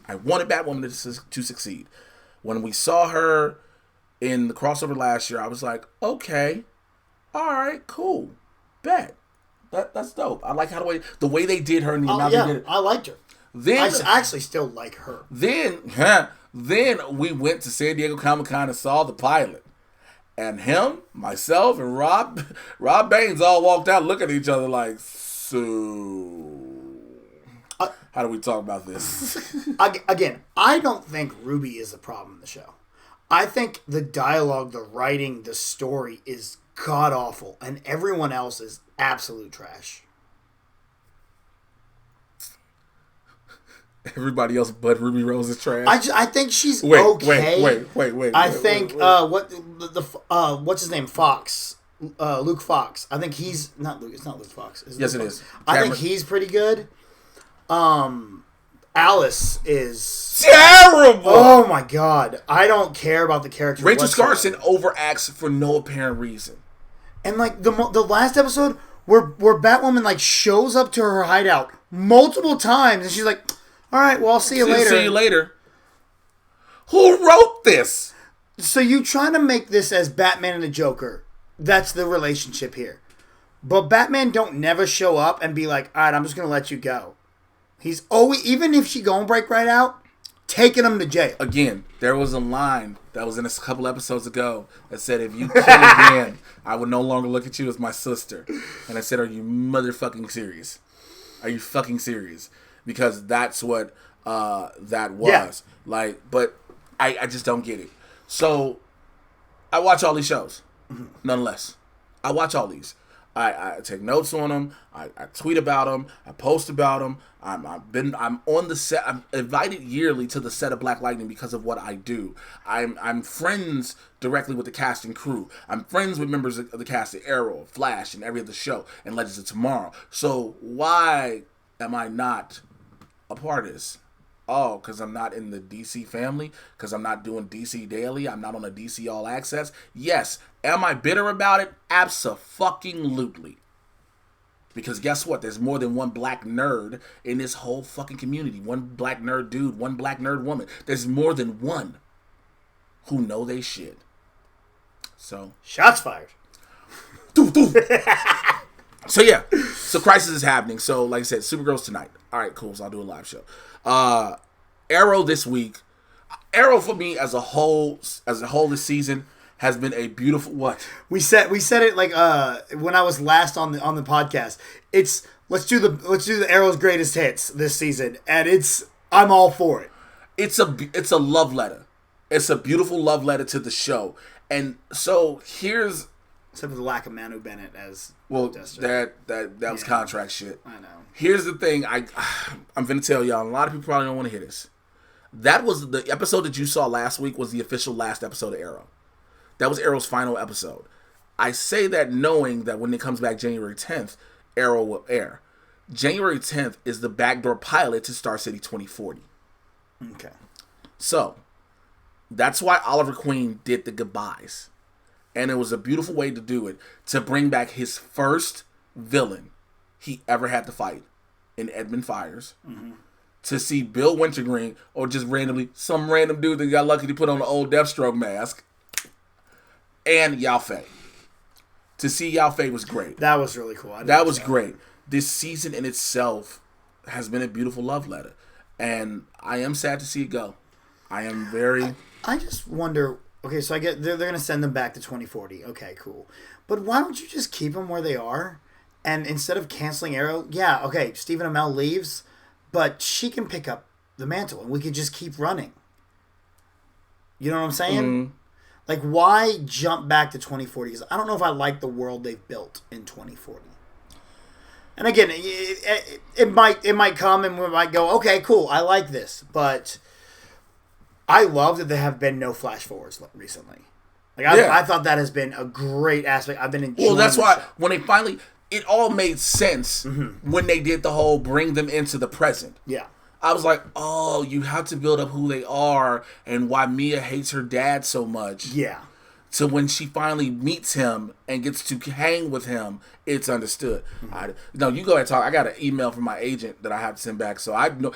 I wanted Batwoman to succeed. When we saw her in the crossover last year, I was like, okay, all right, cool, bet. That's dope. I like how the way they did her in the amount they did it. I liked her. Then I actually still like her. Then we went to San Diego Comic-Con and saw the pilot. And him, myself, and Rob Baines all walked out looking at each other like, so how do we talk about this? Again, I don't think Ruby is the problem in the show. I think the dialogue, the writing, the story is god-awful, and everyone else is absolute trash. Everybody else but Ruby Rose is trash. I think she's okay. Wait. What's his name? Fox. Luke Fox. I think he's not Luke. It's not Luke Fox. Yes, it is. I think he's pretty good. Alice is terrible. Oh my god, I don't care about the character. Rachel Scarson overacts for no apparent reason. And like the last episode where Batwoman like shows up to her hideout multiple times, and she's like, all right, well, I'll see you later. See you later. Who wrote this? So you trying to make this as Batman and the Joker. That's the relationship here. But Batman don't never show up and be like, all right, I'm just going to let you go. He's always, even if she gonna break right out, taking him to jail. Again, there was a line that was in a couple episodes ago that said, if you kill again, I would no longer look at you as my sister. And I said, are you motherfucking serious? Are you fucking serious? Because that's what that was. Yeah. Like, but I just don't get it. So I watch all these shows, nonetheless. I watch all these. I take notes on them. I tweet about them. I post about them. I'm on the set. I'm invited yearly to the set of Black Lightning because of what I do. I'm friends directly with the cast and crew. I'm friends with members of the cast of Arrow, Flash, and every other show, and Legends of Tomorrow. So why am I not a part of this? Oh, because I'm not in the DC family? Because I'm not doing DC Daily? I'm not on a DC All Access? Yes. Am I bitter about it? Abso-fucking-lutely. Because guess what? There's more than one black nerd in this whole fucking community. One black nerd dude, one black nerd woman. There's more than one who know they shit. So shots fired. So yeah, so Crisis is happening. So like I said, Supergirl's tonight. All right, cool. So I'll do a live show. Arrow this week. Arrow for me as a whole this season has been a beautiful what? We said it like when I was last on the podcast. It's let's do the Arrow's greatest hits this season, and I'm all for it. It's a love letter. It's a beautiful love letter to the show. And so here's except for the lack of Manu Bennett as that was contract shit. I know. Here's the thing I'm gonna tell y'all, and a lot of people probably don't want to hear this. That was the episode that you saw last week was the official last episode of Arrow. That was Arrow's final episode. I say that knowing that when it comes back January 10th, Arrow will air. January 10th is the backdoor pilot to Star City 2040. Okay. So, that's why Oliver Queen did the goodbyes. And it was a beautiful way to do it. To bring back his first villain he ever had to fight in Edmund Fires. Mm-hmm. To see Bill Wintergreen, or just randomly, some random dude that got lucky to put on an old Deathstroke mask. And Yao Fei. To see Yao Fei was great. That was really cool. That was great. This season in itself has been a beautiful love letter. And I am sad to see it go. I am very... I just wonder... Okay, so I get they're going to send them back to 2040. Okay, cool. But why don't you just keep them where they are? And instead of canceling Arrow... Yeah, okay, Stephen Amell leaves, but she can pick up the mantle and we could just keep running. You know what I'm saying? Mm. Like, why jump back to 2040? Because I don't know if I like the world they've built in 2040. And again, it might come and we might go, okay, cool, I like this. But I love that there have been no flash forwards recently. Like I thought that has been a great aspect. I've been enjoying. Well, that's why when they finally, it all made sense when they did the whole bring them into the present. Yeah. I was like, oh, you have to build up who they are and why Mia hates her dad so much. Yeah. So when she finally meets him and gets to hang with him, it's understood. No, you go ahead and talk. I got an email from my agent that I have to send back. So I don't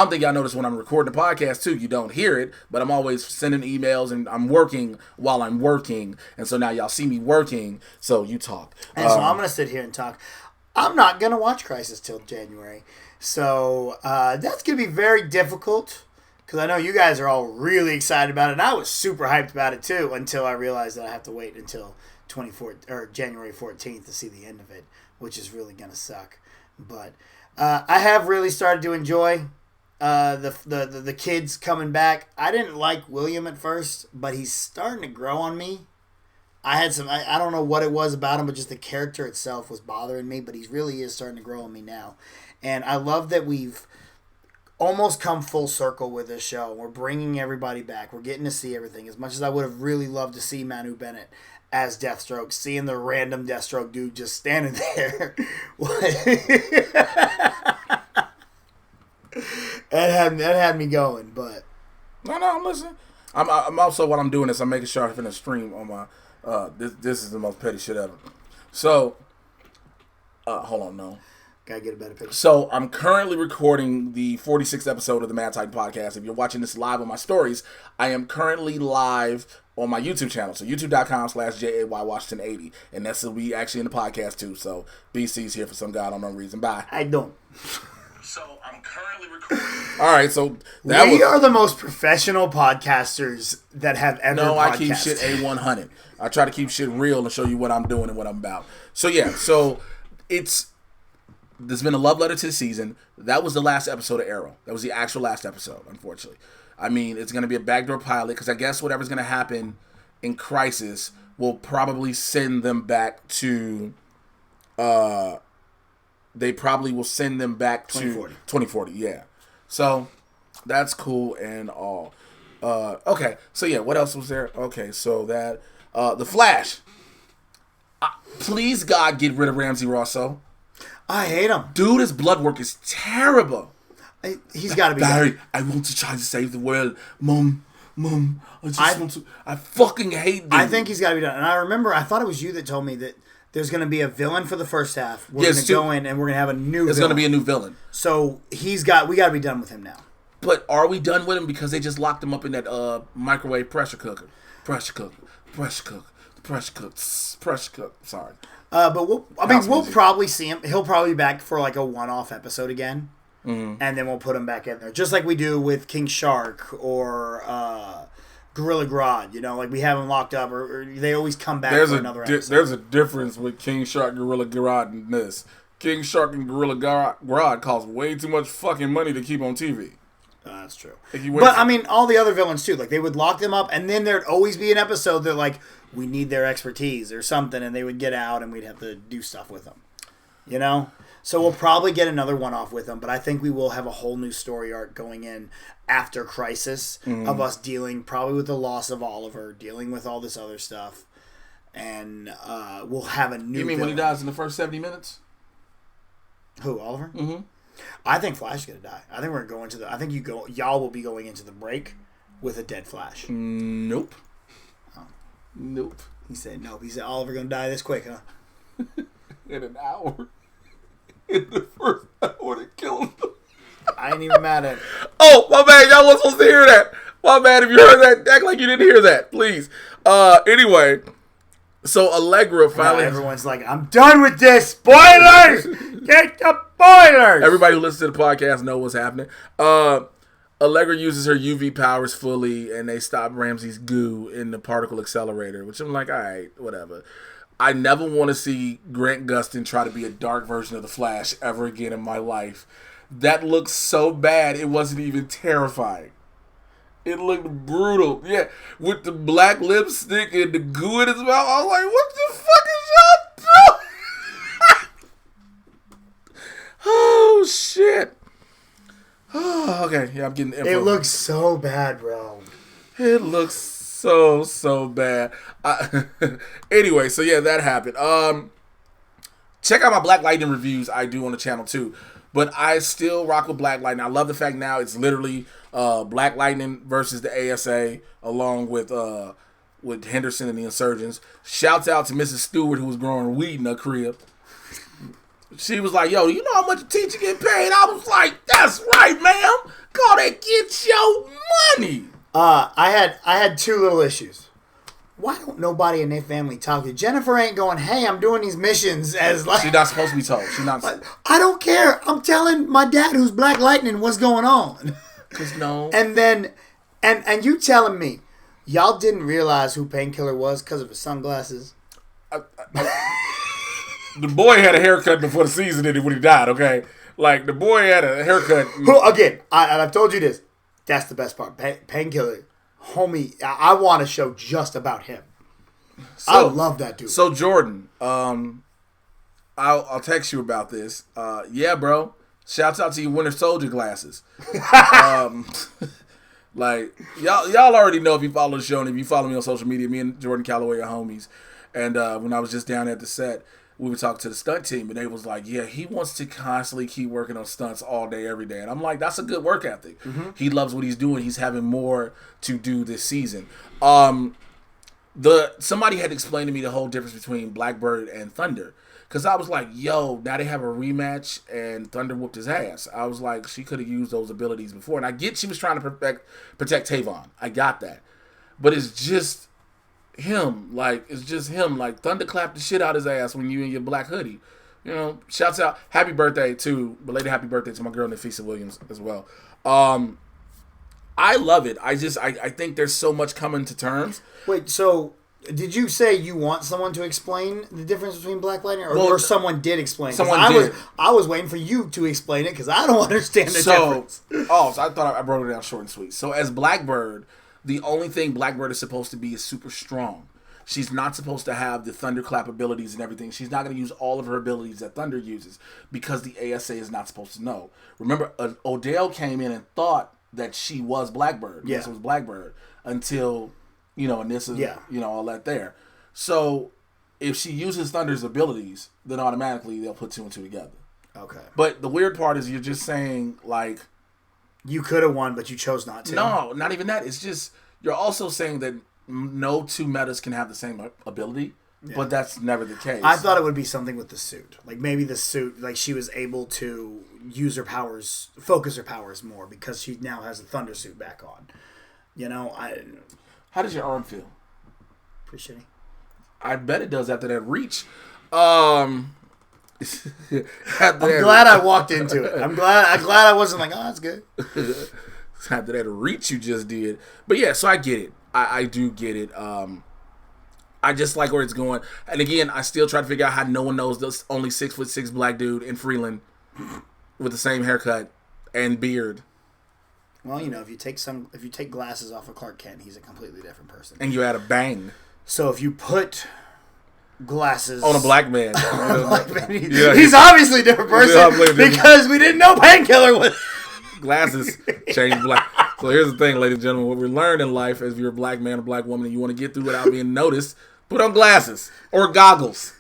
think y'all notice when I'm recording the podcast too. You don't hear it, but I'm always sending emails and I'm working while I'm working. And so now y'all see me working. So you talk. And so I'm going to sit here and talk. I'm not going to watch Crisis till January. So that's going to be very difficult because I know you guys are all really excited about it. And I was super hyped about it too until I realized that I have to wait until January 14th to see the end of it, which is really going to suck. But I have really started to enjoy the kids coming back. I didn't like William at first, but he's starting to grow on me. I don't know what it was about him, but just the character itself was bothering me, but he really is starting to grow on me now. And I love that we've almost come full circle with this show. We're bringing everybody back. We're getting to see everything. As much as I would have really loved to see Manu Bennett as Deathstroke, seeing the random Deathstroke dude just standing there. That had me going, but... No, I'm listening. I'm also, while I'm doing this, I'm making sure I finish stream on my... This is the most petty shit ever. So... hold on, no. Gotta get a better picture. So, I'm currently recording the 46th episode of the Mad Titan Podcast. If you're watching this live on my stories, I am currently live on my YouTube channel. So, youtube.com/JAYWashington80. And that's will be actually in the podcast, too. So, BC's here for some god unknown reason. Bye. I don't. So, I'm currently recording. All right, so... We are the most professional podcasters that have ever podcasted. I keep shit A100. I try to keep shit real and show you what I'm doing and what I'm about. So, yeah. So, there's been a love letter to the season. That was the last episode of Arrow. That was the actual last episode, unfortunately. I mean, it's going to be a backdoor pilot because I guess whatever's going to happen in Crisis will probably send them back to... they probably will send them back to 2040, yeah. So, that's cool and all. Okay, so yeah, what else was there? Okay, so that... The Flash. Please, God, get rid of Ramsey Rosso. I hate him. Dude, his blood work is terrible. He's got to be... Barry, I want to try to save the world. Mom, I just want to... I fucking hate dude. I think he's got to be done. And I thought it was you that told me that there's going to be a villain for the first half. We're going to go in and we're going to have a new There's going to be a new villain. So we got to be done with him now. But are we done with him because they just locked him up in that microwave pressure cooker? Sorry. But we'll probably see him. He'll probably be back for like a one-off episode again. Mm-hmm. And then we'll put him back in there. Just like we do with King Shark or Gorilla Grodd. You know, like we have him locked up or they always come back for another episode. There's a difference with King Shark, Gorilla Grodd, and this. King Shark and Gorilla Grodd cost way too much fucking money to keep on TV. That's true. But I mean, all the other villains too. Like they would lock them up, and then there'd always be an episode that like we need their expertise or something, and they would get out, and we'd have to do stuff with them. You know, so we'll probably get another one-off with them, but I think we will have a whole new story arc going in after Crisis of us dealing probably with the loss of Oliver, dealing with all this other stuff, and we'll have a new. You mean when he dies in the first 70 minutes? Who, Oliver? Mm-hmm. I think Flash is gonna die. I think we're going to the. I think y'all will be going into the break with a dead Flash. Nope. Oh. Nope. He said nope. He said Oliver gonna die this quick, huh? In an hour. In the first hour to kill him. I ain't even mad at it. Oh, my bad. Y'all wasn't supposed to hear that. My bad. If you heard that, act like you didn't hear that, please. Anyway. So Allegra finally. Now everyone's like, I'm done with this. Spoilers! Get the spoilers! Everybody who listens to the podcast know what's happening. Allegra uses her UV powers fully, and they stop Ramsey's goo in the particle accelerator, which I'm like, all right, whatever. I never want to see Grant Gustin try to be a dark version of the Flash ever again in my life. That looks so bad, it wasn't even terrifying. It looked brutal. Yeah, with the black lipstick and the goo in his mouth. I was like, what the fuck is y'all doing? Oh, shit. Oh, okay. Yeah, I'm getting info. It looks so bad, bro. It looks so bad. Anyway, so yeah, that happened. Check out my Black Lightning reviews I do on the channel too. But I still rock with Black Lightning. I love the fact now it's literally Black Lightning versus the ASA, along with Henderson and the Insurgents. Shouts out to Mrs. Stewart, who was growing weed in her crib. She was like, yo, you know how much a teacher get paid? I was like, that's right, ma'am. Go there, get your money. I had two little issues. Why don't nobody in their family talk to you? Jennifer ain't going, hey, I'm doing these missions as like... She's not supposed to be told. She's not... I don't care. I'm telling my dad, who's Black Lightning, what's going on. Because no... And then... And you telling me, y'all didn't realize who Painkiller was because of his sunglasses? The boy had a haircut before the season ended when he died, okay? Like, the boy had a haircut... Again, I've told you this. That's the best part. Painkiller... Homie, I want a show just about him. So, I love that dude. So Jordan, I'll text you about this. Yeah, bro. Shouts out to your Winter Soldier glasses. Like y'all already know if you follow the show and if you follow me on social media. Me and Jordan Calloway are homies. And when I was just down at the set, we were talking to the stunt team, and they was like, yeah, he wants to constantly keep working on stunts all day, every day. And I'm like, that's a good work ethic. Mm-hmm. He loves what he's doing. He's having more to do this season. Somebody had explained to me the whole difference between Blackbird and Thunder. Because I was like, yo, now they have a rematch, and Thunder whooped his ass. I was like, she could have used those abilities before. And I get she was trying to protect Tavon. I got that. But it's just... him, like, it's just him. Like, Thunder clapped the shit out his ass when you in your black hoodie. You know, shouts out, happy birthday to, belated happy birthday to my girl Nafisa Williams as well. I love it. I think there's so much coming to terms. Wait, so did you say you want someone to explain the difference between Black Lightning, or someone did explain? I was waiting for you to explain it because I don't understand the difference. So I thought I broke it down short and sweet. So as Blackbird, the only thing Blackbird is supposed to be is super strong. She's not supposed to have the thunderclap abilities and everything. She's not going to use all of her abilities that Thunder uses because the ASA is not supposed to know. Remember, Odell came in and thought that she was Blackbird. Yeah. This was Blackbird until, and this is, all that there. So if she uses Thunder's abilities, then automatically they'll put two and two together. Okay. But the weird part is you're just saying, like... you could have won, but you chose not to. No, not even that. It's just, you're also saying that no two metas can have the same ability. But that's never the case. I thought it would be something with the suit. Like maybe the suit, like she was able to use her powers, focus her powers more because she now has a thunder suit back on. You know, How does your arm feel? Pretty shitty. I bet it does after that reach. I'm glad I walked into it. I'm glad I wasn't like, oh, that's good. After that reach you just did. But yeah, so I get it. I do get it. I just like where it's going. And again, I still try to figure out how no one knows this only 6'6" black dude in Freeland with the same haircut and beard. Well, you know, if you take glasses off of Clark Kent, he's a completely different person. And you add a bang. So if you put glasses on a black man, he's obviously a different person because we didn't know Painkiller was glasses change black. So here's the thing, ladies and gentlemen, what we learned in life is if you're a black man or black woman and you want to get through without being noticed, put on glasses or goggles.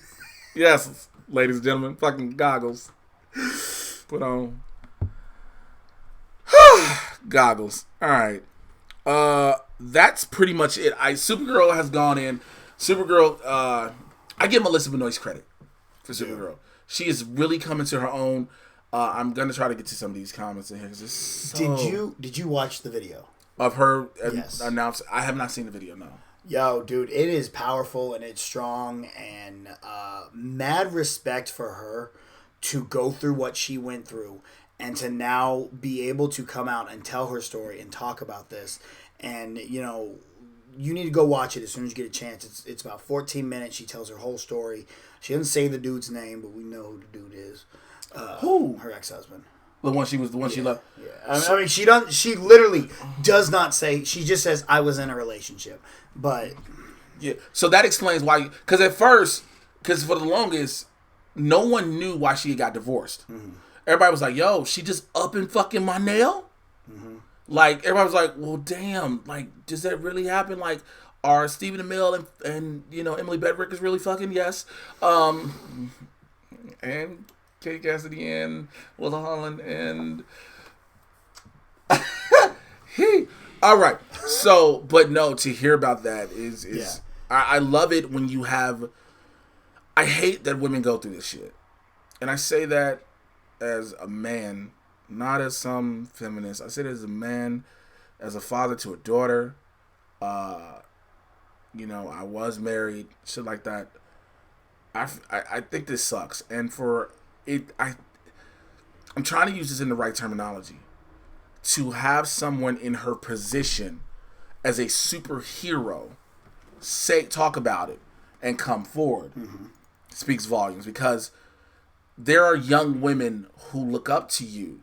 Yes, ladies and gentlemen, fucking goggles. Put on goggles. All right. That's pretty much it. Supergirl has gone in. Supergirl, I give Melissa Benoist credit for Supergirl. She is really coming to her own. I'm gonna try to get to some of these comments in here because it's so... Did you watch the video of her yes. announced? I have not seen the video. No. Yo, dude, it is powerful and it's strong and mad respect for her to go through what she went through and to now be able to come out and tell her story and talk about this. And you know, you need to go watch it as soon as you get a chance. It's about 14 minutes. She tells her whole story. She doesn't say the dude's name, but we know who the dude is. Who? Her ex-husband. The one she loved. Yeah. I mean, she literally does not say. She just says, "I was in a relationship." But yeah, so that explains why. Because at first, for the longest, no one knew why she got divorced. Mm-hmm. Everybody was like, "Yo, she just up and fucking my nail." Mm-hmm. Like everybody was like, "Well, damn. Like, does that really happen? Like, are Stephen Amell and you know Emily Bedrick is really fucking yes." And Katie Cassidy and Will Holland and all right. So, but no, to hear about that is yeah. I love it when you have. I hate that women go through this shit, and I say that as a man, not as some feminist. I say it as a man, as a father to a daughter. You know, I was married, shit like that. I think this sucks, and for it, I'm trying to use this in the right terminology. To have someone in her position as a superhero talk about it and come forward speaks volumes, because there are young women who look up to you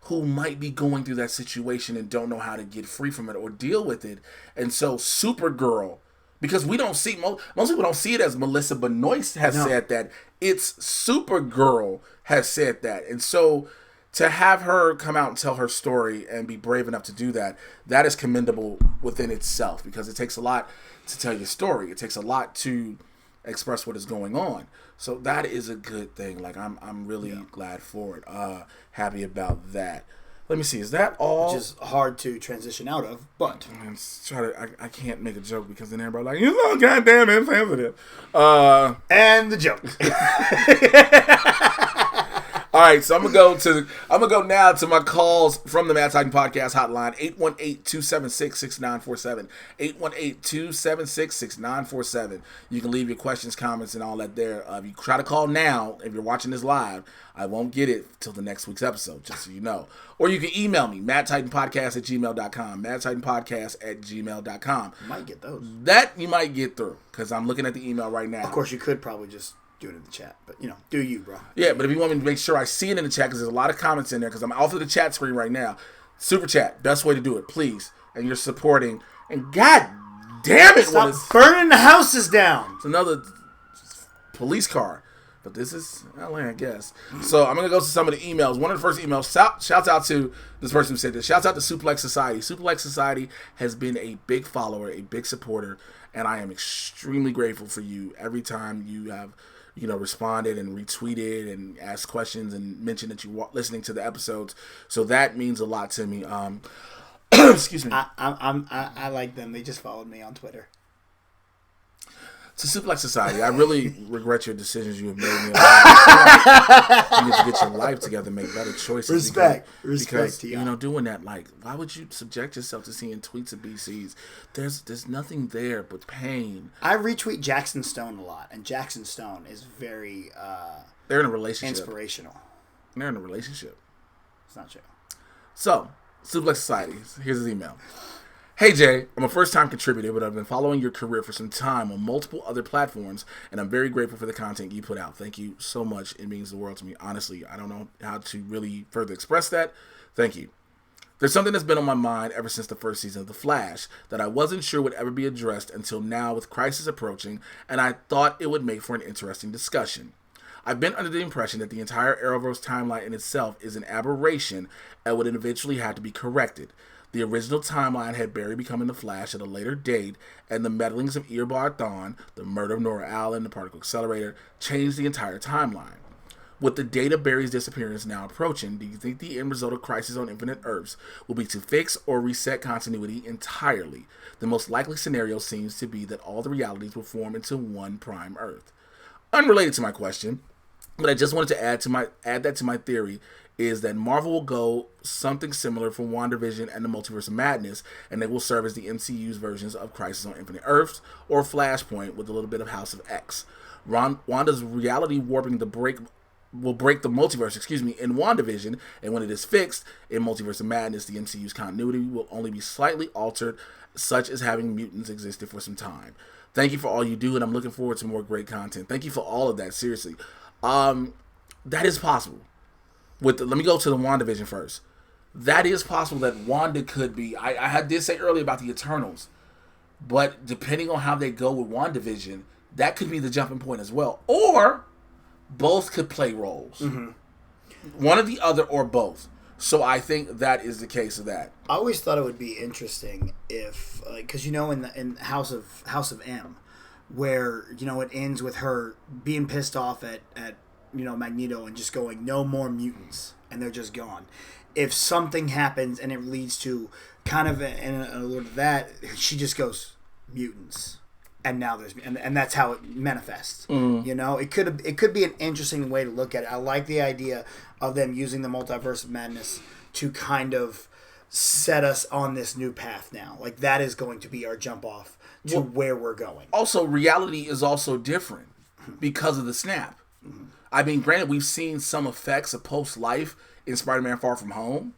who might be going through that situation and don't know how to get free from it or deal with it. And so Supergirl, because we don't see, most people don't see it as Melissa Benoist has said that. It's Supergirl has said that. And so to have her come out and tell her story and be brave enough to do that, that is commendable within itself, because it takes a lot to tell your story. It takes a lot to express what is going on. So that is a good thing. Like I'm really glad for it. Happy about that. Let me see. Is that all? Which is hard to transition out of, but I can't make a joke because then everybody's like, you're so goddamn insensitive. And the joke. All right, so I'm gonna go now to my calls from the Mad Titan Podcast hotline, 818-276-6947. 818-276-6947. You can leave your questions, comments, and all that there. If you try to call now, if you're watching this live, I won't get it till the next week's episode, just so you know. Or you can email me, madtitanpodcast@gmail.com, madtitanpodcast@gmail.com. You might get those. That you might get through, because I'm looking at the email right now. Of course, you could probably just do it in the chat, but you know, do you, bro? Yeah, but if you want me to make sure I see it in the chat, because there's a lot of comments in there, because I'm off of the chat screen right now. Super chat, best way to do it, please. And you're supporting. And god damn it, stop burning the houses down. It's another police car, but this is LA, I guess. So I'm gonna go to some of the emails. One of the first emails, shouts out to this person who said this. Shouts out to Suplex Society. Suplex Society has been a big follower, a big supporter, and I am extremely grateful for you. Every time you have responded and retweeted and asked questions and mentioned that you were listening to the episodes. So that means a lot to me. Excuse me. I like them. They just followed me on Twitter. To Suplex Society, I really regret your decisions you have made. You need to get your life together, make better choices. Respect because to you know, doing that, like, why would you subject yourself to seeing tweets of BCs? There's nothing there but pain. I retweet Jackson Stone a lot, and Jackson Stone is very they're in a relationship. Inspirational. They're in a relationship. It's not true. So, Suplex Society, here's his email. Hey Jay, I'm a first-time contributor, but I've been following your career for some time on multiple other platforms, and I'm very grateful for the content you put out. Thank you so much. It means the world to me. Honestly, I don't know how to really further express that. Thank you. There's something that's been on my mind ever since the first season of The Flash that I wasn't sure would ever be addressed until now with Crisis approaching, and I thought it would make for an interesting discussion. I've been under the impression that the entire Arrowverse timeline in itself is an aberration and would eventually have to be corrected. The original timeline had Barry becoming the Flash at a later date, and the meddlings of Eobard Thawne, the murder of Nora Allen, the particle accelerator, changed the entire timeline. With the date of Barry's disappearance now approaching, do you think the end result of Crisis on Infinite Earths will be to fix or reset continuity entirely? The most likely scenario seems to be that all the realities will form into one prime Earth. Unrelated to my question, but I just wanted to add that to my theory, is that Marvel will go something similar for WandaVision and the Multiverse of Madness, and they will serve as the MCU's versions of Crisis on Infinite Earths or Flashpoint with a little bit of House of X. Wanda's reality warping will break the multiverse, in WandaVision, and when it is fixed in Multiverse of Madness, the MCU's continuity will only be slightly altered, such as having mutants existed for some time. Thank you for all you do, and I'm looking forward to more great content. Thank you for all of that, seriously. That is possible. Let me go to the WandaVision first. That is possible that Wanda could be. I did say earlier about the Eternals, but depending on how they go with WandaVision, that could be the jumping point as well. Or both could play roles. Mm-hmm. One or the other, or both. So I think that is the case of that. I always thought it would be interesting if, because in House of M, where it ends with her being pissed off at Magneto and just going, no more mutants, and they're just gone. If something happens and it leads to kind of that, she just goes, mutants, and now there's and that's how it manifests. It could be an interesting way to look at it. I like the idea of them using the Multiverse of Madness to kind of set us on this new path now. Like, that is going to be our jump off to where we're going. Also, reality is also different because of the snap. Mm-hmm. I mean, granted, we've seen some effects of post-life in Spider-Man Far From Home,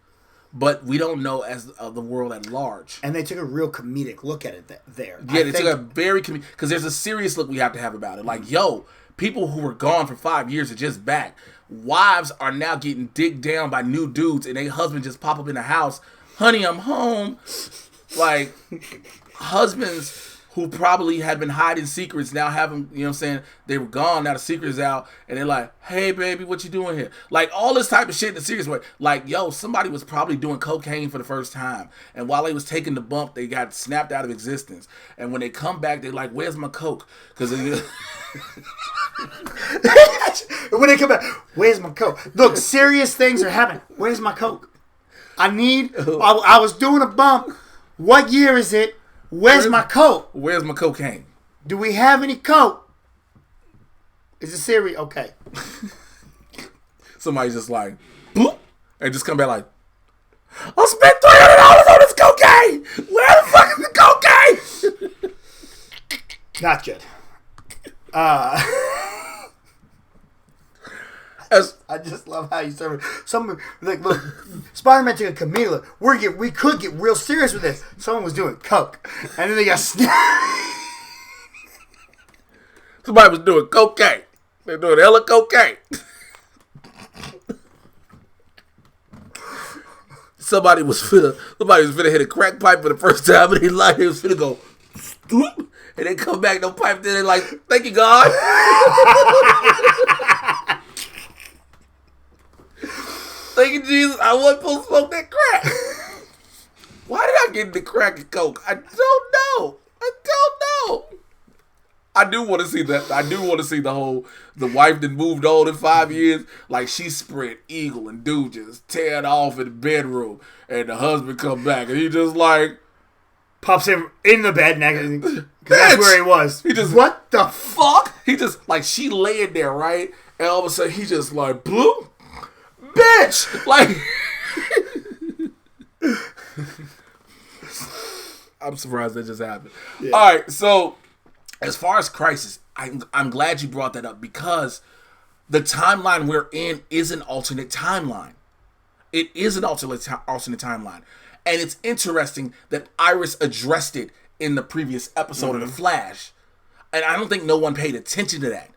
but we don't know as the world at large. And they took a real comedic look at it there. Yeah, they took a very comedic... Because there's a serious look we have to have about it. Like, people who were gone for 5 years are just back. Wives are now getting digged down by new dudes, and their husband just pop up in the house. Honey, I'm home. Like, husbands who probably had been hiding secrets now have them, they were gone, now the secret is out, and they're like, hey, baby, what you doing here? Like, all this type of shit in a serious way. Like, somebody was probably doing cocaine for the first time, and while they was taking the bump, they got snapped out of existence. And when they come back, they're like, where's my coke? Because when they come back, where's my coke? Look, serious things are happening. Where's my coke? I was doing a bump. What year is it? Where's my coke? Where's my cocaine? Do we have any coke? Is it serious? Okay. Somebody's just like, boop, and just come back like, I spent $300 on this cocaine. Where the fuck is the cocaine? Not good. I just love how you serve it. Someone look, Spider-Man took a chameleon. We could get real serious with this. Someone was doing coke, and then they got somebody was doing cocaine. They're doing hella cocaine. Somebody was finna hit a crack pipe for the first time in his life. He was finna go, stoop, and they come back, no pipe. Then they're like, thank you, God. Thank you, Jesus. I wasn't supposed to smoke that crack. Why did I get into crack and coke? I don't know. I do want to see that. I do want to see the wife that moved on in 5 years. Like, she spread eagle and dude just tearing off in the bedroom. And the husband come back and he just like, Pops him in the bed next, because that's where he was. He just, what the fuck? He just, like, she laying there, right? And all of a sudden, he just, like, blue, bitch! Like, I'm surprised that just happened. Yeah. All right, so, as far as Crisis, I'm glad you brought that up, because the timeline we're in is an alternate timeline. It is an alternate timeline. And it's interesting that Iris addressed it in the previous episode of The Flash. And I don't think no one paid attention to that.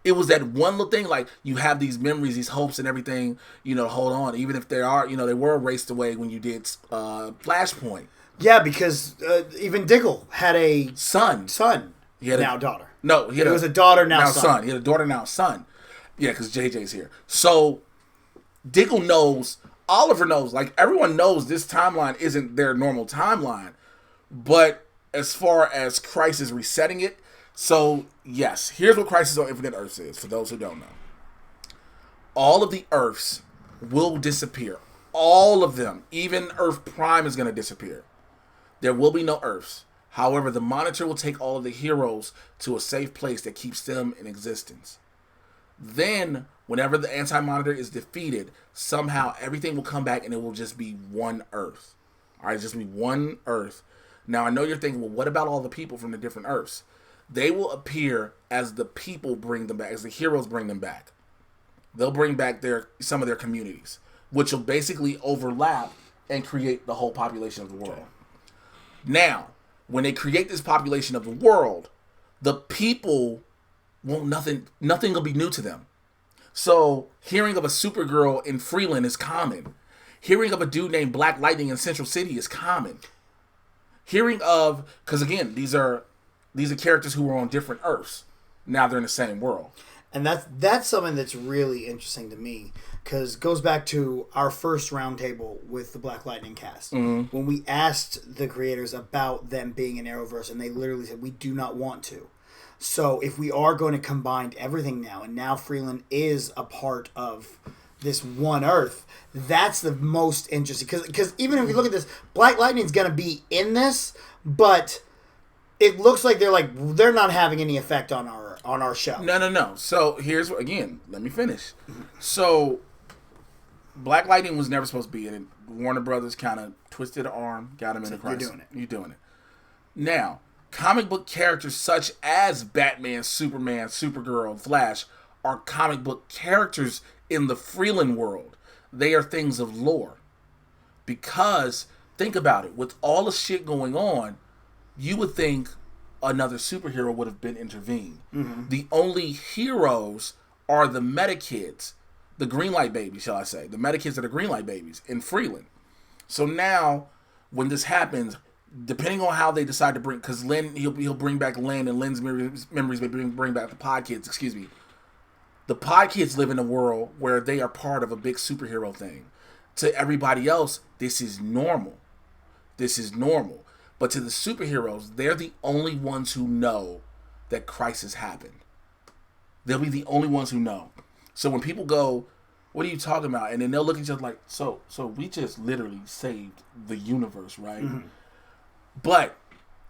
It was that one little thing, like, you have these memories, these hopes and everything, you know, hold on. Even if they are, you know, they were erased away when you did Flashpoint. Yeah, because even Diggle had a son. He had now daughter. No, it was a daughter, now son. He had a daughter, now son. Yeah, because JJ's here. So, Diggle knows, Oliver knows, like, everyone knows this timeline isn't their normal timeline. But as far as Crisis resetting it, so, yes, here's what Crisis on Infinite Earths is, for those who don't know. All of the Earths will disappear. All of them. Even Earth Prime is going to disappear. There will be no Earths. However, the Monitor will take all of the heroes to a safe place that keeps them in existence. Then, whenever the Anti-Monitor is defeated, somehow everything will come back and it will just be one Earth. Alright, just be one Earth. Now, I know you're thinking, well, what about all the people from the different Earths? They will appear as the people bring them back, as the heroes bring them back. They'll bring back some of their communities, which will basically overlap and create the whole population of the world. Now, when they create this population of the world, the people won't, nothing will be new to them. So, hearing of a Supergirl in Freeland is common. Hearing of a dude named Black Lightning in Central City is common. Hearing of, because again, these are characters who were on different Earths. Now they're in the same world. And that's something that's really interesting to me, because it goes back to our first roundtable with the Black Lightning cast. Mm-hmm. When we asked the creators about them being in Arrowverse, and they literally said, we do not want to. So if we are going to combine everything now, and now Freeland is a part of this one Earth, that's the most interesting. Because even if you look at this, Black Lightning's going to be in this, but it looks like they're not having any effect on our show. No. So here's again. Let me finish. So Black Lightning was never supposed to be in it. Warner Brothers kind of twisted her arm, got him in the crisis. You're doing it. Now, comic book characters such as Batman, Superman, Supergirl, and Flash are comic book characters in the Freeland world. They are things of lore. Because, think about it, with all the shit going on, you would think another superhero would have been intervened. Mm-hmm. The only heroes are the Meta-Kids, the Greenlight babies, shall I say. The Meta-Kids are the Greenlight babies in Freeland. So now, when this happens, depending on how they decide to bring, because Lynn, he'll bring back Lynn, and Lynn's memories may bring back the Pod Kids, The Pod Kids live in a world where they are part of a big superhero thing. To everybody else, this is normal. But to the superheroes, they're the only ones who know that Crisis happened. They'll be the only ones who know. So when people go, what are you talking about? And then they'll look at each other like, so we just literally saved the universe, right? Mm-hmm. But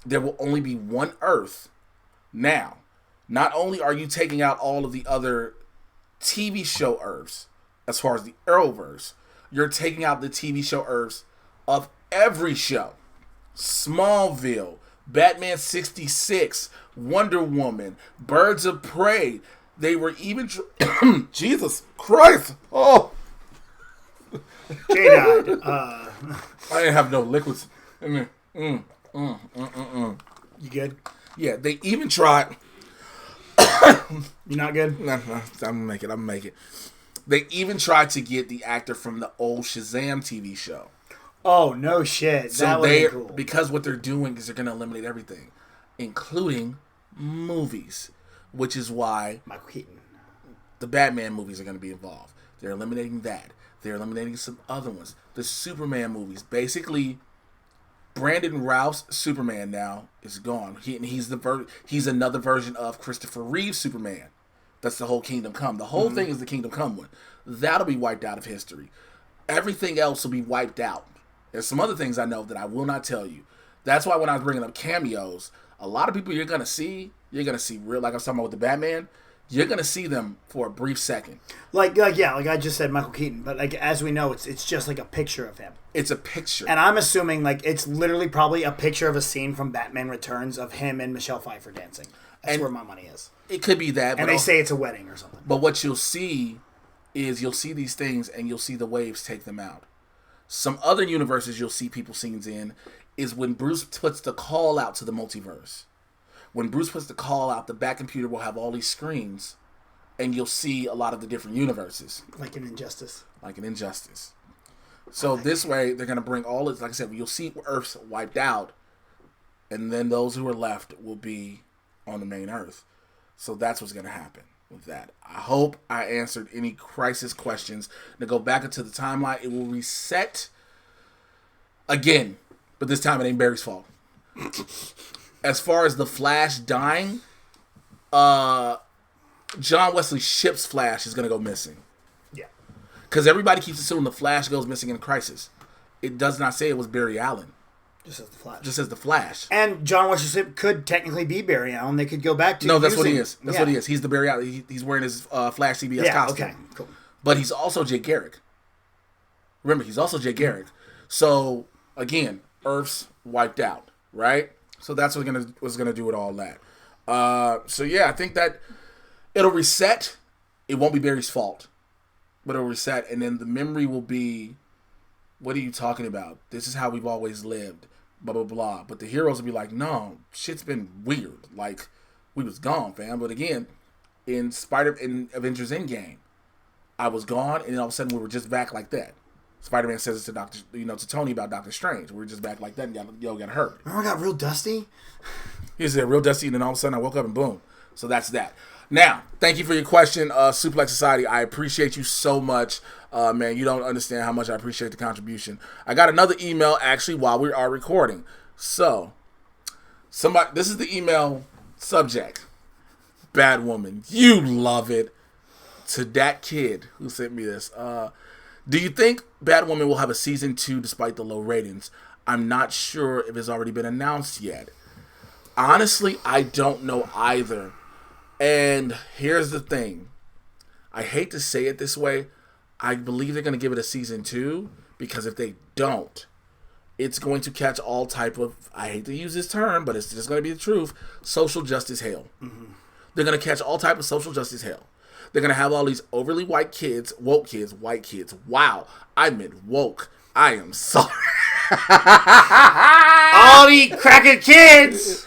there will only be one Earth. Now, not only are you taking out all of the other TV show Earths, as far as the Arrowverse, you're taking out the TV show Earths of every show. Smallville, Batman 66, Wonder Woman, Birds of Prey. They were even... Jesus Christ! Oh! Jay died. I didn't have no liquids. You good? Yeah, they even tried... You not good? No, I'm gonna make it. They even tried to get the actor from the old Shazam TV show. Oh, no shit. So that would be cool. Because what they're doing is they're going to eliminate everything, including movies, which is why Michael Keaton. The Batman movies are going to be involved. They're eliminating that. They're eliminating some other ones. The Superman movies. Basically, Brandon Routh's Superman now is gone. He's another version of Christopher Reeve's Superman. That's the whole Kingdom Come. The whole thing is the Kingdom Come one. That'll be wiped out of history. Everything else will be wiped out. There's some other things I know that I will not tell you. That's why when I was bringing up cameos, a lot of people you're gonna see real, like I was talking about with the Batman. You're gonna see them for a brief second. Like I just said, Michael Keaton. But like as we know, it's just like a picture of him. It's a picture, and I'm assuming like it's literally probably a picture of a scene from Batman Returns of him and Michelle Pfeiffer dancing. That's where my money is. It could be that, and they say it's a wedding or something. But what you'll see is you'll see these things, and you'll see the waves take them out. Some other universes you'll see people scenes in is when Bruce puts the call out to the multiverse. When Bruce puts the call out, the back computer will have all these screens, and you'll see a lot of the different universes. Like an Injustice. So this way, they're going to bring all it. Like I said, you'll see Earth's wiped out, and then those who are left will be on the main Earth. So that's what's going to happen with that. I hope I answered any crisis questions. To go back into the timeline, it will reset again, but this time it ain't Barry's fault. As far as the Flash dying, John Wesley Shipp's Flash is going to go missing. Yeah. Because everybody keeps assuming the Flash goes missing in Crisis. It does not say it was Barry Allen. Just as the Flash. And John Wesley Shipp could technically be Barry Allen. They could go back to No, that's what he is. That's what he is. He's the Barry Allen. He's wearing his Flash CBS costume. Okay, cool. But he's also Jay Garrick. Remember, he's also Jay Garrick. So, again, Earth's wiped out, right? So that's what's gonna do with all that. So yeah, I think that it'll reset. It won't be Barry's fault, but it'll reset, and then the memory will be, what are you talking about? This is how we've always lived, blah blah blah. But the heroes will be like, no, shit's been weird. Like we was gone, fam. But again, in Avengers Endgame, I was gone, and then all of a sudden we were just back like that. Spider-Man says it to Tony about Doctor Strange. We were just back like that and got hurt. Remember I got real dusty? He said real dusty, and then all of a sudden I woke up and boom. So that's that. Now, thank you for your question, Suplex Society. I appreciate you so much. Man, you don't understand how much I appreciate the contribution. I got another email actually while we are recording. So, this is the email subject. Bad woman. You love it. To that kid who sent me this. Do you think Batwoman will have a season 2 despite the low ratings? I'm not sure if it's already been announced yet. Honestly, I don't know either. And here's the thing. I hate to say it this way. I believe they're going to give it a season 2 because if they don't, it's going to catch all type of, I hate to use this term, but it's just going to be the truth, social justice hell. Mm-hmm. They're going to catch all type of social justice hell. They're going to have all these overly white kids, white kids. Wow, I meant woke. I am sorry. All these cracker kids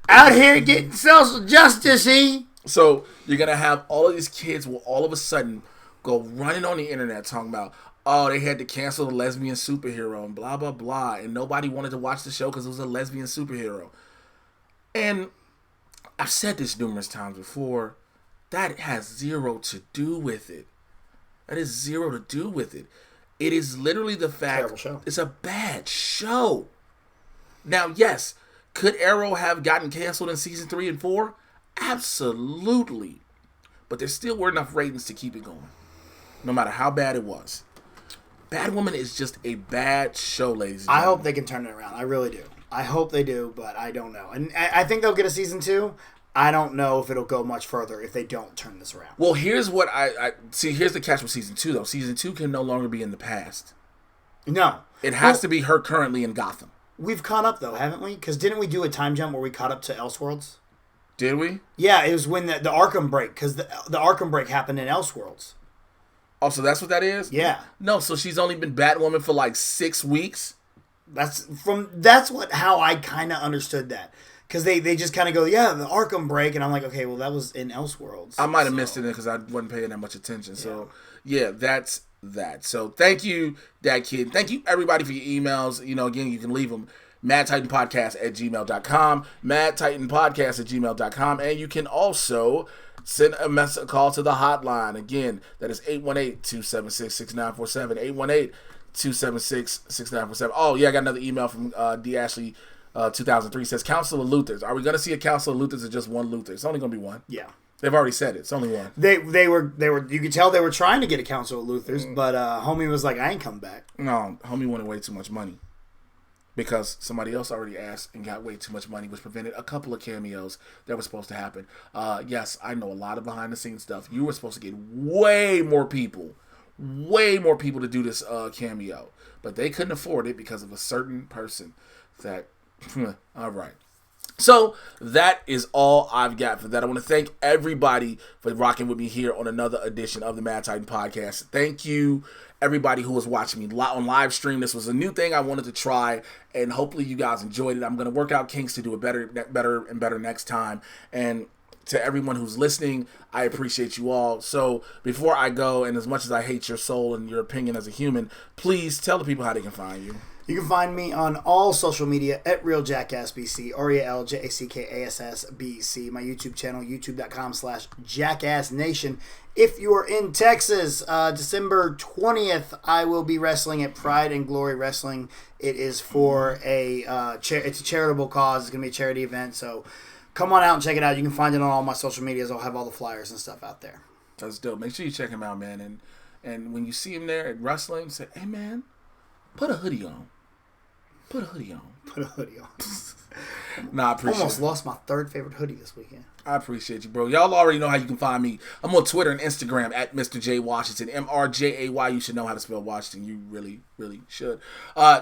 out here getting social justice-y. So you're going to have all of these kids will all of a sudden go running on the internet talking about, oh, they had to cancel the lesbian superhero and blah, blah, blah. And nobody wanted to watch the show because it was a lesbian superhero. And I've said this numerous times before. That has zero to do with it. That is zero to do with it. It is literally the fact it's a bad show. Now, yes, could Arrow have gotten canceled in season 3 and 4? Absolutely. But there still were enough ratings to keep it going, no matter how bad it was. Batwoman is just a bad show, ladies and gentlemen. I hope they can turn it around. I really do. I hope they do, but I don't know. And I think they'll get a season 2. I don't know if it'll go much further if they don't turn this around. Well, here's what I see. Here's the catch with season 2, though. Season 2 can no longer be in the past. No. It has to be her currently in Gotham. We've caught up, though, haven't we? Because didn't we do a time jump where we caught up to Elseworlds? Did we? Yeah, it was when the Arkham break, because the Arkham break happened in Elseworlds. Oh, so that's what that is? Yeah. No, so she's only been Batwoman for like 6 weeks? That's how I kind of understood that. Because they just kind of go, yeah, the Arkham break, and I'm like, okay, well, that was in Elseworlds. I might have missed it because I wasn't paying that much attention. Yeah. So, yeah, that's that. So, thank you, that kid. Thank you, everybody, for your emails. Again, you can leave them, madtitanpodcast@gmail.com, madtitanpodcast@gmail.com, and you can also send a call to the hotline. Again, that is 818-276-6947, 818-276-6947. Oh, yeah, I got another email from D. Ashley. 2003 says Council of Luthers. Are we going to see a Council of Luthers or just one Luther? It's only going to be one. Yeah, they've already said it. It's only one. They were. You could tell they were trying to get a Council of Luthers, but homie was like, I ain't coming back. No, homie wanted way too much money. because somebody else already asked and got way too much money, which prevented a couple of cameos that were supposed to happen. Yes, I know a lot of behind the scenes stuff. You were supposed to get way more people to do this cameo, but they couldn't afford it because of a certain person that all right. So that is all I've got for that. I want to thank everybody for rocking with me here on another edition of the Mad Titan Podcast. Thank you, everybody who was watching me on live stream. This was a new thing I wanted to try, and hopefully you guys enjoyed it. I'm going to work out kinks to do it better next time. And to everyone who's listening, I appreciate you all. So before I go, and as much as I hate your soul and your opinion as a human, please tell the people how they can find you. You can find me on all social media at Real Jackass BC, RealJackass BC. My YouTube channel, youtube.com/JackassNation. If you are in Texas, December 20th, I will be wrestling at Pride and Glory Wrestling. It is for it's a charitable cause. It's going to be a charity event, so come on out and check it out. You can find it on all my social medias. I'll have all the flyers and stuff out there. That's dope. Make sure you check him out, man. And when you see him there at wrestling, say, hey, man, put a hoodie on. Put a hoodie on. Nah, I appreciate it. Almost lost my third favorite hoodie this weekend. I appreciate you, bro. Y'all already know how you can find me. I'm on Twitter and Instagram at Mr. J Washington. MRJAY. You should know how to spell Washington. You really, really should.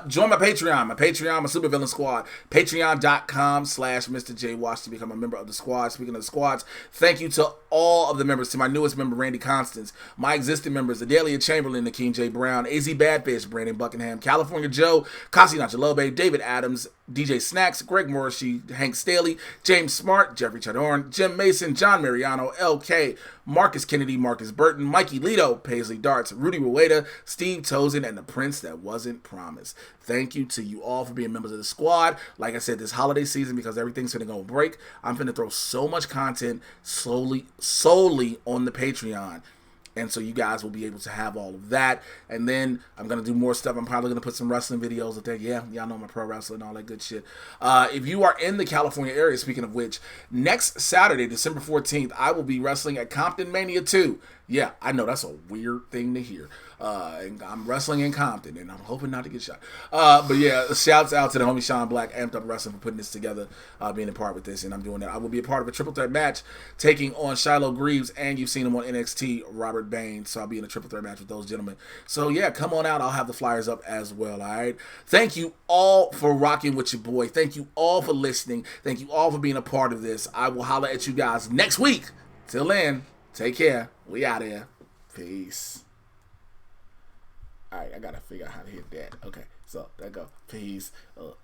Join my Patreon. My Supervillain Squad. Patreon.com/Mr. J Washington. Become a member of the squad. Speaking of the squads, thank you to all of the members. To my newest member, Randy Constance. My existing members, Adelia Chamberlain, Nakeem J. Brown, AZ Badfish, Brandon Buckingham, California Joe, Kasi Nachalobe, David Adams, DJ Snacks, Greg Morrissey, Hank Staley, James Smart, Jeffrey Chadorn, Jim Mason, John Mariano, LK, Marcus Kennedy, Marcus Burton, Mikey Lito, Paisley Darts, Rudy Rueda, Steve Tozen, and the Prince that wasn't promised. Thank you to you all for being members of the squad. Like I said, this holiday season, because everything's going to go break, I'm going to throw so much content solely on the Patreon. And so you guys will be able to have all of that. And then I'm going to do more stuff. I'm probably going to put some wrestling videos up there. Yeah, y'all know my pro wrestling and all that good shit. If you are in the California area, speaking of which, next Saturday, December 14th, I will be wrestling at Compton Mania 2. Yeah, I know that's a weird thing to hear. And I'm wrestling in Compton, and I'm hoping not to get shot. But yeah, shouts out to the homie Sean Black, Amped Up Wrestling, for putting this together, being a part with this, and I'm doing that. I will be a part of a triple threat match, taking on Shiloh Greaves, and you've seen him on NXT, Robert Bain. So I'll be in a triple threat match with those gentlemen. So yeah, come on out. I'll have the flyers up as well. All right. Thank you all for rocking with your boy. Thank you all for listening. Thank you all for being a part of this. I will holler at you guys next week. Till then, take care. We out here. Peace. All right, I gotta figure out how to hit that. Okay, so there go. Peace.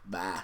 Bye.